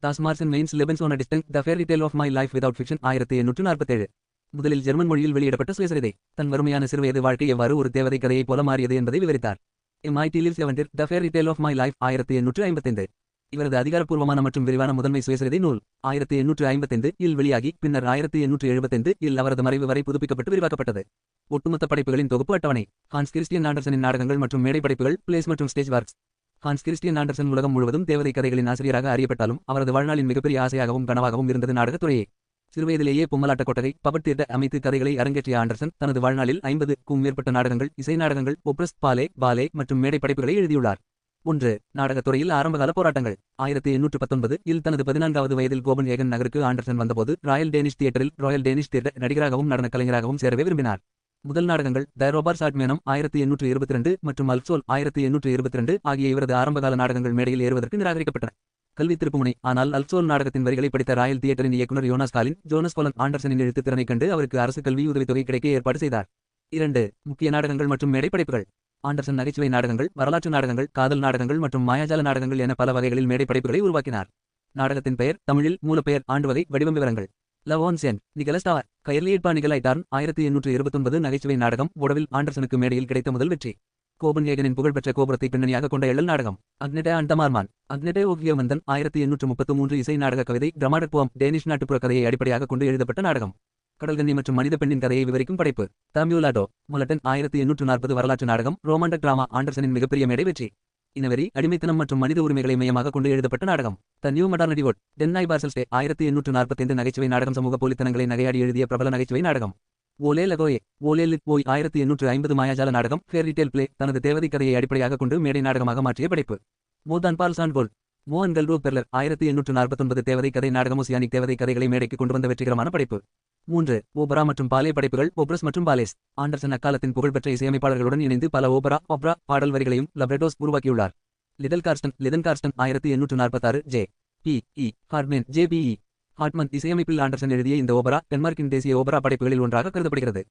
தாஸ் மார்சன் மெயின்ஸ் லெபன்ஸ் ஆன் அ டிஸ்டன்ஸ் the fairy tale of my life without fiction 1847. முதலில் ஜெர்மன் மொழியில் வெளியிடப்பட்ட சுயசரிதை. தன் வறுமையான சிறுவயது வாழ்க்கை எவ்வாறு ஒரு தேவதை கதையைப் போல மாறியது என்பதை விவரித்தார். MIT லிவ்ஸ் Eventyr the fairy tale of my life 1855. இவரது அதிகாரப்பூர்வமான மற்றும் விரிவான முதன்மை சுயசரிதை நூல் 1855 இல் வெளியாகி பின்னர் 1875 இல் அவரது மறைவு வரை புதுப்பிக்கப்பட்டு விரிவாக்கப்பட்டது. ஒட்டுமொத்த படைப்புகளின் தொகுப்பு அட்டவணை. ஹான்ஸ் கிறிஸ்டியன் ஆண்டர்சனின் நாடகங்கள் மற்றும் மேடை படைப்புகள் பிளேஸ் மற்றும் stage works. Hans Christian Anderson உலகம் முழுவதும் தேவதை கதைகளின் ஆசிரியராக அறியப்பட்டாலும் அவரது வாழ்நாளின் மிகப்பெரிய ஆசையாகவும் கனவாகவும் இருந்தது நாடகத்துறையே. சிறுவயதிலேயே பொம்மலாட்ட கொட்டகை பபட் தியேட்டர் அமைத்து கதைகளை அரங்கேற்றிய ஆண்டர்சன் தனது வாழ்நாளில் 50க்கும் மேற்பட்ட நாடகங்கள், இசை நாடகங்கள், ஒப்ரஸ், பாலே மற்றும் மேடை படைப்புகளை எழுதியுள்ளார். 1. நாடகத்துறையில் ஆரம்பகால போராட்டங்கள். 1819 இல் தனது 14வது வயதில் கோபன்ஹேகன் நகருக்கு ஆண்டர்சன் வந்தபோது ராயல் டேனிஷ் தியேட்டர் நடிகராகவும் நடன கலைஞராகவும் சேரவே விரும்பினார். முதல் நாடகங்கள் த ரோபார் சாட்மேனம் 1822 மற்றும் அல்ப்சோல் 1822 ஆகிய இவரது ஆரம்பகால நாடகங்கள் மேடையில் ஏறுவதற்கு நிராகரிக்கப்பட்டன. கல்வி திருப்புமுனை. ஆனால் அல்ப்சோல் நாடகத்தின் வரிகளை படித்த ராயல் தியேட்டரின் இயக்குனர் ஜோனஸ் கோலன் ஆண்டர்சனின் எழுத்து திறனைக் கண்டு அவருக்கு அரசு கல்வி உதவித்தொகை கிடைக்க ஏற்பாடு செய்தார். 2. முக்கிய நாடகங்கள் மற்றும் மேடை படைப்புகள். ஆண்டர்சன் நகைச்சுவை நாடகங்கள், வரலாற்று நாடகங்கள், காதல் நாடகங்கள் மற்றும் மாயாஜால நாடகங்கள் என பல வகைகளில் மேடை படைப்புகளை உருவாக்கினார். நாடகத்தின் பெயர், தமிழில் மூலப்பெயர், ஆண்டுவகை, வடிவம் விவரங்கள். Love on Saint Nicholas tower கயர்லியட்பா நிகலைட்டார்ன் 1829 நகைச்சுவை நாடகம். ஒடவில் ஆண்டர்சனுக்கு மேடையில் கிடைத்த முதல் வெற்றி. கோபன்ஹேகனின் புகழ்பெற்ற கோபுரத்தை பின்னணியாக கொண்ட எள்ளல் நாடகம். அக்னெடே அண்ட் த மார்மான் 1833 இசை நாடக கவிதை டிராமாடிக் போம் டேனிஷ் நாட்டுப்புற கதையை அடிப்படையாக கொண்டு எழுதப்பட்ட நாடகம். கடல்கன்னி மற்றும் மனித பெண்ணின் கதையை விவரிக்கும் படைப்பு. தமியூலாடோ முலட்டன் 1840 வரலாற்று நாடகம். ரோமாண்டக் டிராமா ஆண்டர்சனின் மிகப்பெரிய மேடை வெற்றி. இனவெறி, அடிமைத்தனம் மற்றும் மனித உரிமைகளை மையமாக கொண்டு எழுதப்பட்ட நாடகம். த நியூ மாடர்னிட்டி வோட் டென் பார்சல்ஸ்டே 1845 நகைச்சுவை நாடகம். சமூக போலித்தனங்களை நகையாடி எழுதிய பிரபல நகைச்சுவை நாடகம். ஓலே லகோயே ஓலே லிட் போய் 1850 மாயாஜால நாடகம். ஃபேரி டேல் பிளே தனது தேவதை கதையை அடிப்படையாக கொண்டு மேடை நாடகமாக மாற்றிய படைப்பு. மோதான் பால்சான் போல் மோஹன்கல் ரூ பெர்லர் 1849 தேவதை கதை நாடகம். ஓசியானிக் தேவதை கதைகளை மேடைக்கு கொண்டு வந்த வெற்றிகரமான படைப்பு. 3. ஓபரா மற்றும் பாலே படைப்புகள். ஒப்ரஸ் மற்றும் பாலேஸ். ஆண்டர்சன் அக்காலத்தின் புகழ்பெற்ற இசையமைப்பாளர்களுடன் இணைந்து பல ஓபரா பாடல் வரிகளையும் லப்ரெடோஸ் உருவாக்கியுள்ளார். Litton Carsten 1846 J.P.E. Hartman J.P.E. Hartman இசையமைப்பில் ஆண்டர்சன் எழுதிய இந்த ஓபரா டென்மார்க்கின் தேசிய ஓபரா படைப்புகளில் ஒன்றாக கருதப்படுகிறது.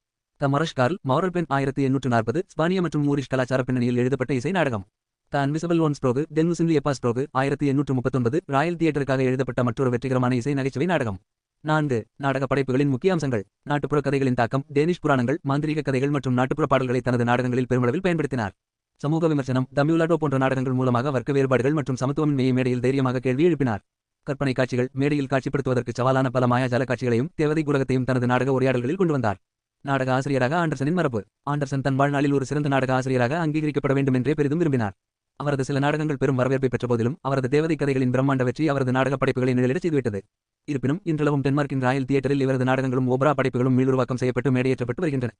த மரஷ் கார்ல் மௌரல் பென் 1840 ஸ்பானிய மற்றும் மூரிஷ் கலாச்சார பின்னணியில் எழுதப்பட்ட இசை நாடகம். த அன்விசிபிள் ஒன்ஸ் ப்ரோகு டென்முசின்லி எப்பாஸ் ப்ரோகு 1839 ராயல் தியேட்டருக்காக எழுதப்பட்ட மற்றொரு வெற்றிகரமான இசை நகைச்சுவை நாடகம். 4. நாடக படைப்புகளின் முக்கிய அம்சங்கள். நாட்டுப்புற கதைகளின் தாக்கம். டேனிஷ் புராணங்கள், மாந்திரீக கதைகள் மற்றும் நாட்டுப்புற பாடல்களை தனது நாடகங்களில் பெருமளவில் பயன்படுத்தினார். சமூக விமர்சனம். தமியூலாடோ போன்ற நாடகங்கள் மூலமாக வர்க்க வேறுபாடுகள் மற்றும் சமத்துவமின்மையை மேடையில் தைரியமாக கேள்வி எழுப்பினார். கற்பனை காட்சிகள். மேடையில் காட்சிப்படுத்துவதற்கு சவாலான பல மாயாஜால காட்சிகளையும் தேவதை உலகத்தையும் தனது நாடக உரையாடல்களில் கொண்டு வந்தார். நாடக ஆசிரியராக ஆண்டர்சனின் மரபு. ஆண்டர்சன் தன் வாழ்நாளில் ஒரு சிறந்த நாடக ஆசிரியராக அங்கீகரிக்கப்பட வேண்டும் என்றே பெரிதும் விரும்பினார். அவரது சில நாடகங்கள் பெரும் வரவேற்பை பெற்ற போதிலும் அவரது தேவதை கதைகளின் பிரம்மாண்ட வெற்றி அவரது நாடக படைப்புகளை நிழலிடச் செய்துவிட்டது. இருப்பினும் இன்றளவும் டென்மார்க்கின் ராயல் தியேட்டரில் இவரது நாடகங்களும் ஓபரா படைப்புகளும் மீளுருவாக்கம் செய்யப்பட்டு மேடையேற்றப்பட்டு வருகின்றன.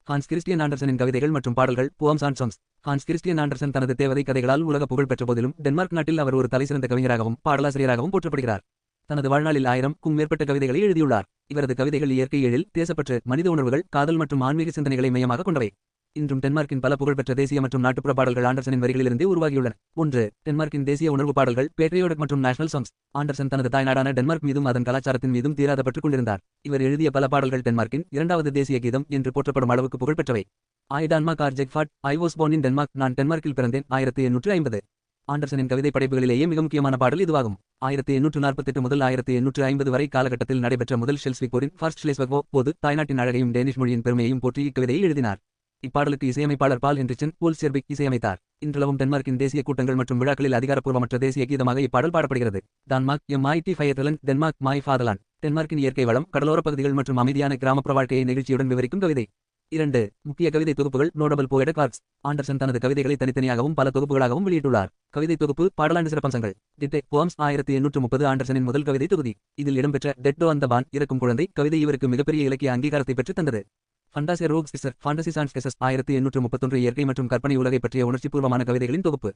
ஹான்ஸ் கிறிஸ்டியன் ஆண்டர்சனின் கவிதைகள் மற்றும் பாடல்கள். Poems and songs. Hans Christian Anderson தனது தேவதை கதைகளால் உலக புகழ் பெற்ற போதிலும் டென்மார்க் நாட்டில் அவர் ஒரு தலைசிறந்த கவிஞராகவும் பாடலாசிரியராகவும் போற்றப்படுகிறார். தனது வாழ்நாளில் 1000க்கும் மேற்பட்ட கவிதைகளை எழுதியுள்ளார். இவரது கவிதைகள் இயற்கை எழில், தேசப்பற்று, மனித உணர்வுகள், காதல் மற்றும் ஆன்மீக சிந்தனைகளை மையமாக கொண்டவை. இன்றும் டென்மார்க்கின் பல புகழ்பெற்ற தேசிய மற்றும் நாட்டுப்புற பாடல்கள் ஆண்டர்சனின் வரிகளிலிருந்தே உருவாகியுள்ளன. 1. டென்மார்க்கின் தேசிய உணர்வு பாடல்கள். பேட்ரியோடிக் மற்றும் நேஷனல் சாங்ஸ். ஆண்டர்சன் தனது தாய்நாடான டென்மார்க் மீதும் அதன் கலாச்சாரத்தின் மீதும் தீராத பற்று கொண்டிருந்தார். இவர் எழுதிய பல பாடல்கள் டென்மார்க்கின் 2வது தேசிய கீதம் என்று போற்றப்படும் அளவுக்கு புகழ்பெற்றவை. ஐ டான்மார்க் ஆர் ஜெக்ஃபாட் I was born in Denmark நான் டென்மார்க்கில் பிறந்தேன் 1850. ஆண்டர்சனின் கவிதை படைப்புகளிலேயே மிக முக்கியமான பாடல் இதுவாகும். 1848 முதல் 1850 வரை காலகட்டத்தில் நடைபெற்ற முதல் ஷெல்ஸ்விக் போரின் ஃபர்ஸ்ட் ஷ்லெஸ்விக் வார் போது தாய்நாட்டின் அழகையும் டேனிஷ் மொழியின் பெருமையையும் போற்றி இக்கவிதையை எழுதினார். இப்பாடலுக்கு இசையமைப்பாளர் பால் ஹென்ரிச்சன் போல்ஸ்யர்பிக் இசையமைத்தார். இன்றளவும் டென்மார்க்கின் தேசிய கூட்டங்கள் மற்றும் விழாக்களில் அதிகாரப்பூர்வமற்ற தேசிய கீதமாக இப்பாடல் பாடப்படுகிறது. டான்மார்க் MIT ஃபயர்லண்ட் டென்மார்க் மை ஃபாதர்லாண்ட். டென்மார்க்கின் இயற்கை வளம், கடலோரப் பகுதிகள் மற்றும் அமைதியான கிராமப்புற வாழ்க்கையை நிகழ்ச்சியுடன் விவரிக்கும் கவிதை. 2. முக்கிய கவிதை தொகுப்புகள். நோடபிள் போயட் ஒர்க்ஸ். ஆண்டர்சன் தனது கவிதைகளை தனித்தனியாகவும் பல தொகுப்புகளாகவும் வெளியிட்டுள்ளார். கவிதை தொகுப்பு. பாடலாண்டு சிறப்பம்சங்கள். டிட்டே போம்ஸ் 1830 ஆண்டர்சனின் முதல் கவிதை தொகுதி. இதில் இடம்பெற்ற டெட்டோ அந்த பான் இறக்கும் குழந்தை கவிதை இவருக்கு மிகப்பெரிய இலக்கிய அங்கீகாரத்தை பெற்றுத் தந்தது. ஃபண்டாசியா ரோக்ஸ் சிஸ்டர் ஃபண்டாசி சான்ஸ் கெசஸ் 1831 இயற்கை மற்றும் கற்பனை உலகை பற்றிய உணர்ச்சிபூர்வமான கவிதைகளின் தொகுப்பு.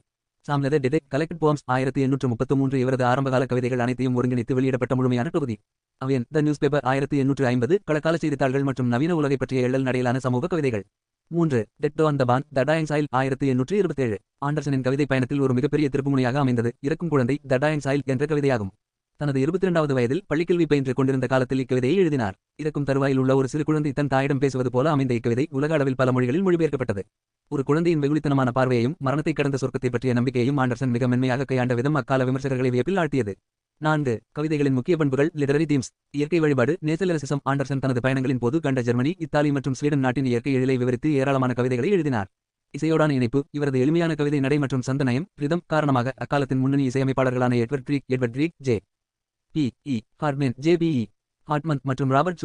சாம்லெத டெடெக் கலெக்டட் போம்ஸ் 1833 இவரது ஆரம்பகால கவிதைகள் அனைத்தையும் ஒருங்கிணைத்து வெளியிடப்பட்ட முழுமையான தொகுதி. அவையன் த நியூஸ் பேப்பர் 1850 களக்கால செய்தித்தாள்கள் மற்றும் நவீன உலகை பற்றிய எள்ளல் நடையிலான சமூக கவிதைகள். 3. டெட் ஆன் த பான் த டயங் சைல்ட் 1827. ஆண்டர்சனின் கவிதை பயணத்தில் ஒரு மிகப்பெரிய திருப்புமுனையாக அமைந்தது இறக்கும் குழந்தை த டயங் சைல்ட் என்ற கவிதையாகும். தனது 22வது வயதில் பள்ளிக்கல்வி பயின்று கொண்டிருந்த காலத்தில் இக்கவிதையை எழுதினார். இறக்கும் தருவாயில் உள்ள ஒரு சிறு குழந்தை தன் தாயிடம் பேசுவது போல அமைந்த இக்கவிதை உலக அளவில் பல மொழிகளில் மொழிபெயர்க்கப்பட்டது. ஒரு குழந்தையின் வெகுளித்தனமான பார்வையையும் மரணத்தை கடந்த சொர்க்கத்தை பற்றிய நம்பிக்கையையும் ஆண்டர்சன் மிக மென்மையாக கையாண்ட விதம் அக்கால விமர்சகர்களை வியப்பில் ஆழ்த்தியது. 4. கவிதைகளின் முக்கிய பண்புகள் லிட்டரரி தீம்ஸ். இயற்கை வழிபாடு நேச்சரலிசம். ஆண்டர்சன் தனது பயணங்களின் போது கண்ட ஜெர்மனி, இத்தாலி மற்றும் ஸ்வீடன் நாட்டின் இயற்கை எழிலை விவரித்து ஏராளமான கவிதைகளை எழுதினார். இசையோடான இணைப்பு. இவரது எளிமையான கவிதை நடை மற்றும் சந்தநயம் ரிதம் காரணமாக அக்காலத்தின் முன்னணி இசையமைப்பாளர்களான எட்வர்ட் க்ரீக், ஜே.பி.இ. ஹார்ட்மேன், ஜே.பி.இ. ஹார்ட்மன் மற்றும் ராபர்ட்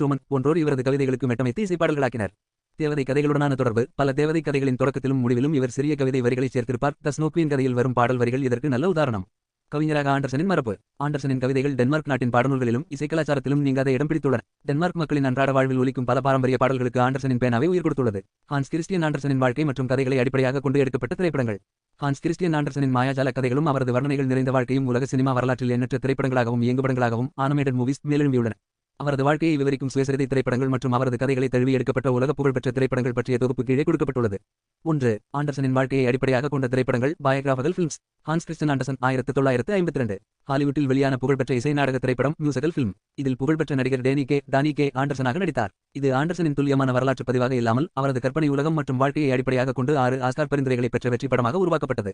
ஷூமன் போன்றோர் இவரது கவிதைகளுக்கு மெட்டமைத்து இசைப்பாடல்களாக்கினர். தேவதை கதைகளுடனான தொடர்பு. பல தேவதை கதைகளின் தொடக்கத்திலும் முடிவிலும் இவர் சிறிய கவிதை வரிகளை சேர்த்திருப்பார். த ஸ்னோ குவீன் கதையில் வரும் பாடல் வரிகள் இதற்கு நல்ல உதாரணம். கவிஞராக ஆண்டர்சனின் மரபு. ஆண்டர்சனின் கவிதைகள் டென்மார்க் நாட்டின் பாடநூல்களிலும் இசைக்கலாச்சாரத்திலும் நீங்காத இடம் பிடித்துள்ளன. டென்மார்க் மக்களின் அன்றாட வாழ்வில் ஒலிக்கும் பல பாரம்பரிய பாடல்களுக்கு ஆண்டர்சனின் பேனாவை உயிர் கொடுத்துள்ளது. ஹான்ஸ் கிறிஸ்டியன் ஆண்டர்சனின் வாழ்க்கை மற்றும் கதைகளை அடிப்படையாக கொண்டு எடுக்கப்பட்ட திரைப்படங்கள். ஹான்ஸ் கிறிஸ்டியன் ஆண்டர்சனின் மாயாஜால கதைகளும் அவரது வர்ணனைகள் நிறைந்த வாழ்க்கையும் உலக சினிமா வரலாற்றில் எண்ணற்ற திரைப்படங்களாகவும் இயங்குபடங்களாகவும் ஆனிமேட்டட் மூவிஸ் மேலெழும்பியுள்ளன. அவரது வாழ்க்கையை விவரிக்கும் சுயசரிதை திரைப்படங்கள் மற்றும் அவரது கதைகளை தழுவி எடுக்கப்பட்ட உலக புகழ்பெற்ற திரைப்படங்கள் பற்றிய தொகுப்பு கீழே கொடுக்கப்பட்டுள்ளது. 1. ஆண்டர்சனின் வாழ்க்கையை அடிப்படையாக கொண்ட திரைப்படங்கள். பயோகிராஃபிகல் ஃபிலிம்ஸ். ஹான்ஸ் கிறிஸ்டியன் ஆண்டர்சன் 1952 ஹாலிவுட்டில் வெளியான புகழ்பெற்ற இசை நாடக திரைப்படம் மியூசிக்கல் ஃபிலிம். இதில் புகழ்பெற்ற நடிகர் டானி கே ஆண்டர்சனாக நடித்தார். இது ஆண்டர்சனின் துல்லியமான வரலாற்று பதிவாக இல்லாமல் அவரது கற்பனை உலகம் மற்றும் வாழ்க்கையை அடிப்படையாக கொண்டு 6 ஆஸ்கார் பரிந்துரைகளை பெற்ற வெற்றி படமாக உருவாக்கப்பட்டது.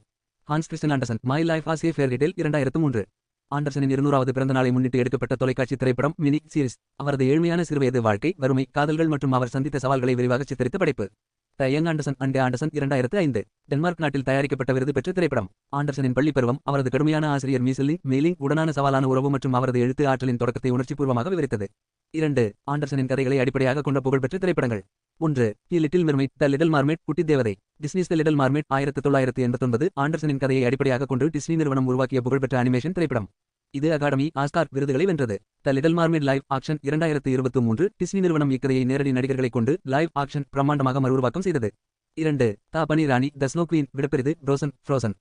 Hans Christian Andersen my life as a fairy tale 2003. ஆண்டர்சனின் 200வது பிறந்த நாளை முன்னிட்டு எடுக்கப்பட்ட தொலைக்காட்சி திரைப்படம் மினி சீரிஸ். அவரது ஏழ்மையான சிறுவயது வாழ்க்கை, வறுமை, காதல்கள் மற்றும் அவர் சந்தித்த சவால்களை விரிவாக சித்தரித்த படைப்பு. The young Anderson and Anderson 2005 Denmark நாட்டில் தயாரிக்கப்பட்ட விருது பெற்ற திரைப்படம். ஆண்டர்சனின் பள்ளி பருவம், அவரது கடுமையான ஆசிரியர் மெய்லிங் உடனான சவாலான உறவு மற்றும் அவரது எழுத்து ஆற்றலின் தொடக்கத்தை உணர்ச்சிபூர்வமாக விவரித்தது. 2. ஆண்டர்சனின் கதைகளை அடிப்படையாக கொண்ட புகழ்பெற்ற திரைப்படங்கள். 1. The little mermaid the little mermaid குட்டி தேவதை. டிஸ்னிஸ் த லிட்டில் மார்மெய்ட் 1989 ஆண்டர்சனின் கதையை அடிப்படையாக கொண்டு டிஸ்னி நிறுவனம் உருவாக்கிய புகழ்பெற்ற அனிமேஷன் திரைப்படம். இது அகாடமி, ஆஸ்கார் விருதுகளை வென்றது. The little mermaid live action 2023 Disney நிறுவனம் இக்கதையை நேரடி நடிகர்களைக் கொண்டு லைவ் ஆக்ஷன் பிரம்மாண்டமாக மறுஉருவாக்கம் செய்தது. 2. த பனி ராணி த ஸ்னோ குவீன் விடப்பெரிது ஃப்ரோசன்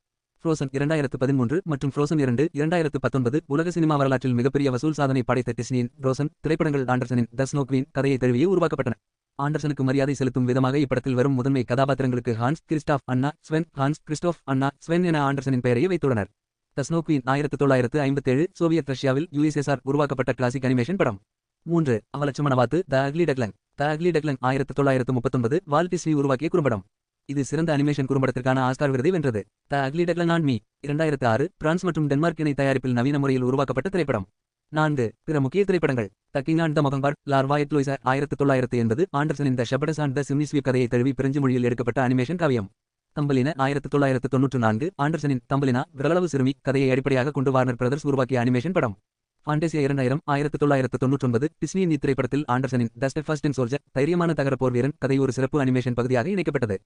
2013 மற்றும் ஃப்ரோசன் 2 2019 உலக சினிமா வரலாற்றில் மிகப்பெரிய வசூல் சாதனை படைத்த டிஸ்னியின் ஃப்ரோசன் திரைப்படங்கள் ஆண்டர்சனின் த ஸ்னோ குவீன் கதையை தழுவியே உருவாக்கப்பட்டன. ஆண்டர்சனுக்கு மரியாதை செலுத்தும் விதமாக இப்படத்தில் வரும் முதன்மை கதாபாத்திரங்களுக்கு ஹான்ஸ் கிறிஸ்டோஃப் அண்ணா ஸ்வென் என ஆண்டர்சனின் பெயரையே வைத்துள்ளனர். த ஸ்னோ குவீன் 1957 சோவியத் ரஷ்யாவில் யுஎஸ்எஸ்ஆர் உருவாக்கப்பட்ட கிளாசிக் அனிமேஷன் படம். 3. அவலட்சணவாத்து the ugly duckling 1939 Walt Disney உருவாக்கிய குறும்படம். இது சிறந்த அனிமேஷன் குறும்படத்திற்கான ஆஸ்கார் விருதை வென்றது. The ugly duckling and me 2006 France மற்றும் டென்மார்க் இணை தயாரிப்பில் நவீன முறையில் உருவாக்கப்பட்ட திரைப்படம். 4. பிற முக்கிய திரைப்படங்கள். The king and the mockingbird லார்வாயட் லூயிசா 1980 ஆண்டர்சனின் the shepherdess and the chimney sweep கதையை தழுவி பிரெஞ்சு மொழியில் எடுக்கப்பட்ட அனிமேஷன் காவியம். தம்பலின 1994 ஆண்டர்சனின் தம்பலினா விரலளவு சிறுமி கதையை அடிப்படையாக கொண்டு வார்னர் பிரதர்ஸ் உருவாக்கிய அனிமேஷன் படம். ஃபாண்டேசியா 2000 1999 டிஸ்னியின் இத்திரைப்படத்தில் ஆண்டர்சனின் த ஸ்டெட்ஃபாஸ்ட் சோல்ஜர் தைரியமான தகர போர் வீரன் கதை ஒரு சிறப்பு அனிமேஷன் பகுதியாக இணைக்கப்பட்டது.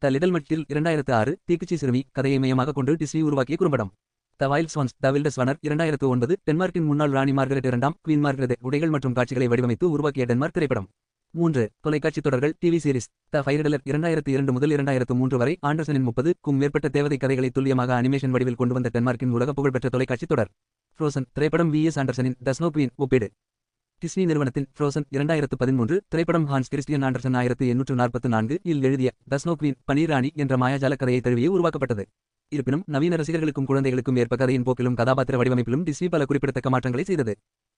த லிட்டில் மட்சில் 2006 தீக்குச்சி சிறுமி கதையை மையமாக கொண்டு டிஸ்னி உருவாக்கிய குறும்படம். த வைல்ட் ஸ்வான்ஸ் த வில்டஸ் வனர் 2009 டென்மார்க்கின் முன்னாள் ராணி மார்கரெட் இரண்டாம் குவீன் மார்கரெட் உடைகள் மற்றும் காட்சிகளை வடிவமைத்து உருவாக்கிய டென்மார்க் திரைப்படம். 3. தொலைக்காட்சி தொடர்கள் டிவி சீரிஸ். த ஃபைர்டெலர் 2002 முதல் 2003 வரை ஆண்டர்சனின் 30க்கும் மேற்பட்ட தேவதை கதைகளை துல்லியமாக அனிமேஷன் வடிவில் கொண்டு வந்த டென்மார்க்கின் உலக புகழ்பெற்ற தொலைக்காட்சி தொடர். ஃப்ரோசன் திரைப்படம் வி.எஸ். ஆண்டர்சனின் த ஸ்னோ குவீன் ஒப்பீடு. டிஸ்னி நிறுவனத்தின் ஃப்ரோசன் 2013 திரைப்படம் ஹான்ஸ் கிறிஸ்டியன் ஆண்டர்சன் 1844 இல் எழுதிய த ஸ்னோ குவீன் பனீர் ராணி என்ற மாயாஜால கதையை தழுவியே உருவாக்கப்பட்டது. இருப்பினும் நவீன ரசிகர்களுக்கும் குழந்தைகளுக்கும் ஏற்ப கதையின் போக்கிலும் கதாபாத்திர வடிவமைப்பிலும் டிஸ்னி பல குறிப்பிடத்தக்க மாற்றங்களை செய்தது.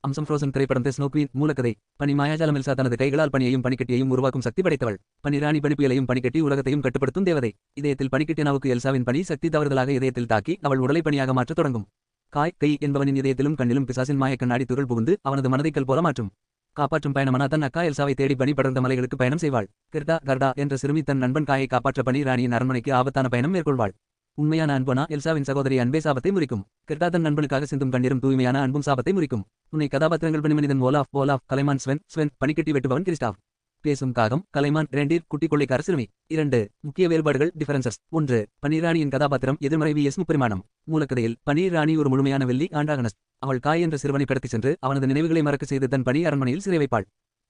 அம்சம் ஃப்ரோசன் திரைப்படம் த ஸ்னோ குவீன் மூலக்கதை. பனி மாயாஜாலம் எல்சா தனது கைகளால் பனியையும் பனிக்கட்டியையும் உருவாக்கும் சக்தி படைத்தவள். பனிராணி பனிப்புயலையும் பனிக்கட்டி உலகத்தையும் கட்டுப்படுத்தும் தேவதை. இதயத்தில் பனிக்கட்டினாவுக்கு எல்சாவின் பனி சக்தி தவறுதலாக இதயத்தில் தாக்கி அவள் உடலை பனியாக மாற்றத் தொடங்கும். கை என்பவனின் இதயத்திலும் கண்ணிலும் பிசாசின் மாய கண்ணாடி துகள் புகுந்து அவனது மனதைக்கல் போல மாற்றும். காப்பாற்றும் பயணமான தன் அக்கா எல்சாவை தேடி பனி படர்ந்த மலைகளுக்கு பயணம் செய்வாள். கர்டா என்ற சிறுமி தன் நண்பன் காயை காப்பாற்ற பனி ராணியின் அரண்மனைக்கு ஆபத்தான பயணம் மேற்கொள்வாள். உண்மையான அன்பனா எல்சாவின் சகோதரி அன்பே சாபத்தை முறிக்கும். கர்டா தன் நண்பனுக்காக சிந்தும் கண்ணீரும் தூய்மையான அன்பும் சாபத்தை முறிக்கும். துணை கதாபாத்திரங்கள் பனிமனிதன் ஓலாஃப் கலைமான் ஸ்வென் பனிக்கட்டி வெட்டுபவன் கிறிஸ்டாப். பேசும் காகம் கலைமான் ரெண்டீர் குட்டி கொள்ளைக்கார சிறுமி. 2. முக்கிய வேறுபாடுகள் டிஃபரன்சஸ். 1. பனீர் ராணியின் கதாபாத்திரம் எதிர்மறை வி.எஸ். முப்பரிமாணம். மூலக்கதையில் பனீர் ராணி ஒரு முழுமையான வெள்ளி ஆண்டாகனஸ்ட். அவள் காய் என்ற சிறுவனை கடத்திச் சென்று அவனது நினைவுகளை மறக்க செய்து தன் பனி அரண்மனையில் சிறை வைப்பாள்.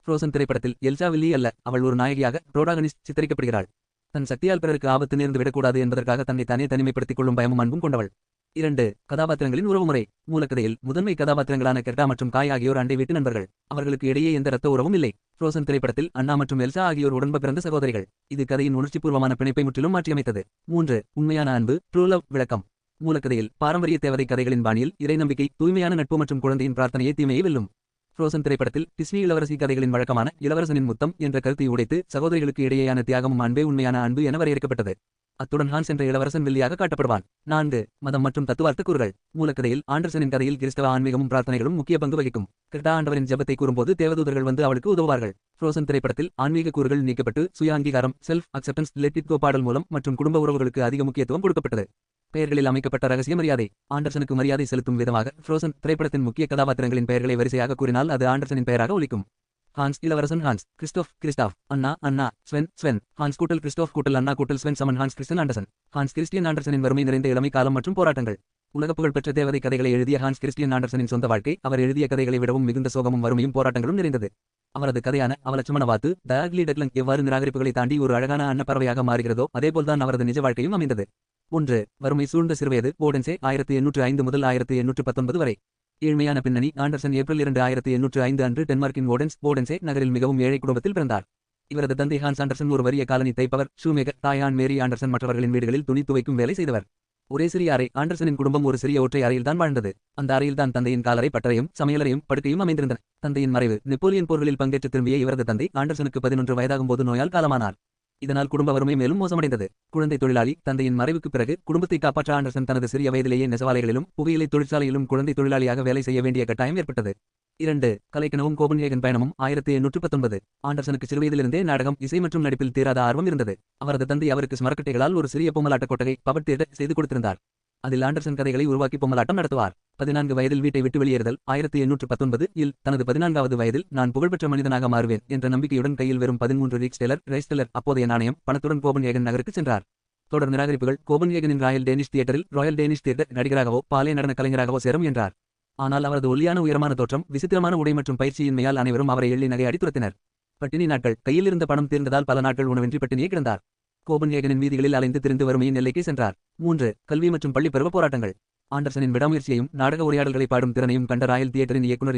ஃப்ரோசன் திரைப்படத்தில் எல்சா வில்லி அல்ல, அவள் ஒரு நாயகியாக புரோடாகனிஸ்ட் சித்தரிக்கப்படுகிறாள். தன் சக்தியால் பிறருக்கு ஆபத்து நேர்ந்து விடக்கூடாது என்பதற்காக தன்னை தானே தனிமைப்படுத்திக் கொள்ளும் பயமும் அன்பும் கொண்டவள். 2. கதாபாத்திரங்களின் உறவுமுறை. மூலக்கதையில் முதன்மை கதாபாத்திரங்களான கெர்டா மற்றும் காய் ஆகியோர் அண்டை வீட்டு நண்பர்கள். அவர்களுக்கு இடையே எந்த இரத்த உறவும் இல்லை. ஃப்ரோசன் திரைப்படத்தில் அண்ணா மற்றும் எல்சா ஆகியோர் உடன்ப பிறந்த சகோதரிகள். இது கதையின் உணர்ச்சிபூர்வமான பிணைப்பை முற்றிலும் மாற்றியமைத்தது. 3. உண்மையான அன்பு ட்ரூ லவ் விளக்கம். மூலக்கதையில் பாரம்பரிய தேவதை கதைகளின் பாணியில் இறை நம்பிக்கை, தூய்மையான நட்பு மற்றும் குழந்தையின் பிரார்த்தனையை தீமையை வெல்லும். ஃப்ரோசன் திரைப்படத்தில் டிஸ்னி இளவரசி கதைகளின் வழக்கமான இளவரசனின் முத்தம் என்ற கருத்தை உடைத்து சகோதரிகளுக்கு இடையேயான தியாகமும் அன்பே உண்மையான அன்பு என வரையறுக்கப்பட்டது. அத்துடன் ஹான்ஸ் என்ற இளவரசன் வில்லியாக காட்டப்படுவான். 4. மதம் மற்றும் தத்துவார்த்த கூறுகள். மூலக்கதையில் ஆண்டர்சனின் கதையில் கிறிஸ்தவ ஆன்மீகமும் பிரார்த்தனைகளும் முக்கிய பங்கு வகிக்கும். கெர்டா ஆண்டவரின் ஜெபத்தை கூறும்போது தேவதூதர்கள் வந்து அவளுக்கு உதவுவார்கள். ஃப்ரோசன் திரைப்படத்தில் ஆன்மீக கூறுகள் நீக்கப்பட்டு சுய அங்கீகாரம் self acceptance let it go பாடல் மூலம் மற்றும் குடும்ப உறவுகளுக்கு அதிக முக்கியத்துவம் கொடுக்கப்பட்டது. பெயர்களில் அமைக்கப்பட்ட ரகசிய மரியாதை. ஆண்டர்சனுக்கு மரியாதை செலுத்தும் விதமாக ஃப்ரோசன் திரைப்படத்தின் முக்கிய கதாபாத்திரங்களின் பெயர்களை வரிசையாக கூறினால் அது ஆண்டர்சனின் பெயராக ஒலிக்கும். ஹான்ஸ் இளவரசன் Hans, Kristoff Kristoff, Anna Anna, Sven Sven, Hans கூட்டல் கிறிஸ்டோஃப் கூட்டல் அண்ணா கூட்டல் ஸ்வென் சமன் Hans Christian Andersen. Hans Christian ஆண்டர்சனின் வறுமை நிறைந்த இளமை காலம் மற்றும் போராட்டங்கள். உலக புகழ்பெற்ற தேவதை கதைகளை எழுதிய ஹான்ஸ் கிறிஸ்டியன் ஆண்டர்சனின் சொந்த வாழ்க்கை அவர் எழுதிய கதைகளை விடவும் மிகுந்த சோகமும் வறுமையும் போராட்டங்களும் நிறைந்தது. அவரது கதையான அவலட்சமண வாத்து த அக்லி டக்லிங் எவ்வாறு நிராகரிப்புகளை தாண்டி ஒரு அழகான அன்னப்பறவையாக மாறுகிறதோ அதேபோல்தான் அவரது நிஜ வாழ்க்கையும் அமைந்தது. 1. வறுமை சூழ்ந்த சிறுவயது போடென்சே 1805 முதல் 1819 வரை. ஏழ்மையான பின்னணி. ஆண்டர்சன் ஏப்ரல் 2, 1805 அன்று டென்மார்க்கின் போடென்சே நகரில் மிகவும் ஏழை குடும்பத்தில் பிறந்தார். இவரது தந்தை ஹான்ஸ் ஆண்டர்சன் ஒரு வறிய காலனி தைப்பவர், ஷூமேகர். தாய் ஆன் மேரி ஆண்டர்சன் மற்றவர்களின் வீடுகளில் துணி துவைக்கும் வேலை செய்தவர். ஒரே சிறிய அறை. ஆண்டர்சனின் குடும்பம் ஒரு சிறிய ஒற்றை அறையில்தான் வாழ்ந்தது. அந்த அறையில்தான் தந்தையின் காலறை, பட்டறையும் சமையலறையும் படுக்கையும் அமைந்திருந்தன. தந்தையின் மறைவு. நெப்போலியன் போர்களில் பங்கேற்று திரும்பிய இவரது தந்தை ஆண்டர்சனுக்கு 11 வயதாகும்போது நோயால் காலமானார். இதனால் குடும்ப வறுமை மேலும் மோசமடைந்தது. குழந்தை தொழிலாளி. தந்தையின் மறைவுக்குப் பிறகு குடும்பத்தை காப்பாற்ற ஆண்டர்சன் தனது சிறிய வயதிலேயே நெசவாலைகளிலும் புகையிலை தொழிற்சாலையிலும் குழந்தை தொழிலாளியாக வேலை செய்ய வேண்டிய கட்டாயம் ஏற்பட்டது. 2. கலைக்கனவும் கோபன்ஹேகன் பயணமும் 1819. ஆண்டர்சனுக்கு சிறுவயதிலிருந்தே நாடகம், இசை மற்றும் நடிப்பில் தீராத ஆர்வம் இருந்தது. அவரது தந்தை அவருக்கு ஸ்மரக்கட்டைகளால் ஒரு சிறிய பொம்மலாட்ட கொட்டகை பவட் தியேட்டர் செய்து கொடுத்திருந்தார். அதில் ஆண்டர்சன் கதைகளை உருவாக்கி பொம்மலாட்டம் நடத்துவார். 14 வயதில் வீட்டை விட்டு வெளியேறுதல். 1819 இல் தனது 14வது வயதில் நான் புகழ்பெற்ற மனிதனாக மாறுவேன் என்ற நம்பிக்கையுடன் கையில் வெறும் 13 ரைஸ்டெல்லர் அப்போதைய நாணயம் பணத்துடன் கோபன்ஹேகன் நகருக்கு சென்றார். தொடர் நிராகரிப்புகள். கோபன்ஹேகனின் ராயல் டேனிஷ் தியேட்டர் நடிகராகவோ பாலே நடன கலைஞராகவோ சேரும் என்றார். ஆனால் அவரது ஒல்லியான உயரமான தோற்றம், விசித்திரமான உடை மற்றும் பயிற்சியின்மையால் அனைவரும் அவரை எள்ளி நகையாடி துரத்தினர். பட்டினி நாட்கள். கையில் இருந்த பணம் தீர்ந்ததால் பல நாட்கள் உணவின்றி பட்டினியே கிடந்தார். கோபன்ஹேகனின் வீதிகளில் அலைந்து திரிந்து வறுமையின் எல்லைக்கு சென்றார். 3. கல்வி மற்றும் பள்ளி பருவ போராட்டங்கள். ஆண்டர்சனின் விடாமுயற்சியையும் நாடக உரையாடல்களை பாடும் திறனையும் கண்ட ராயல் தியேட்டரின் இயக்குனர்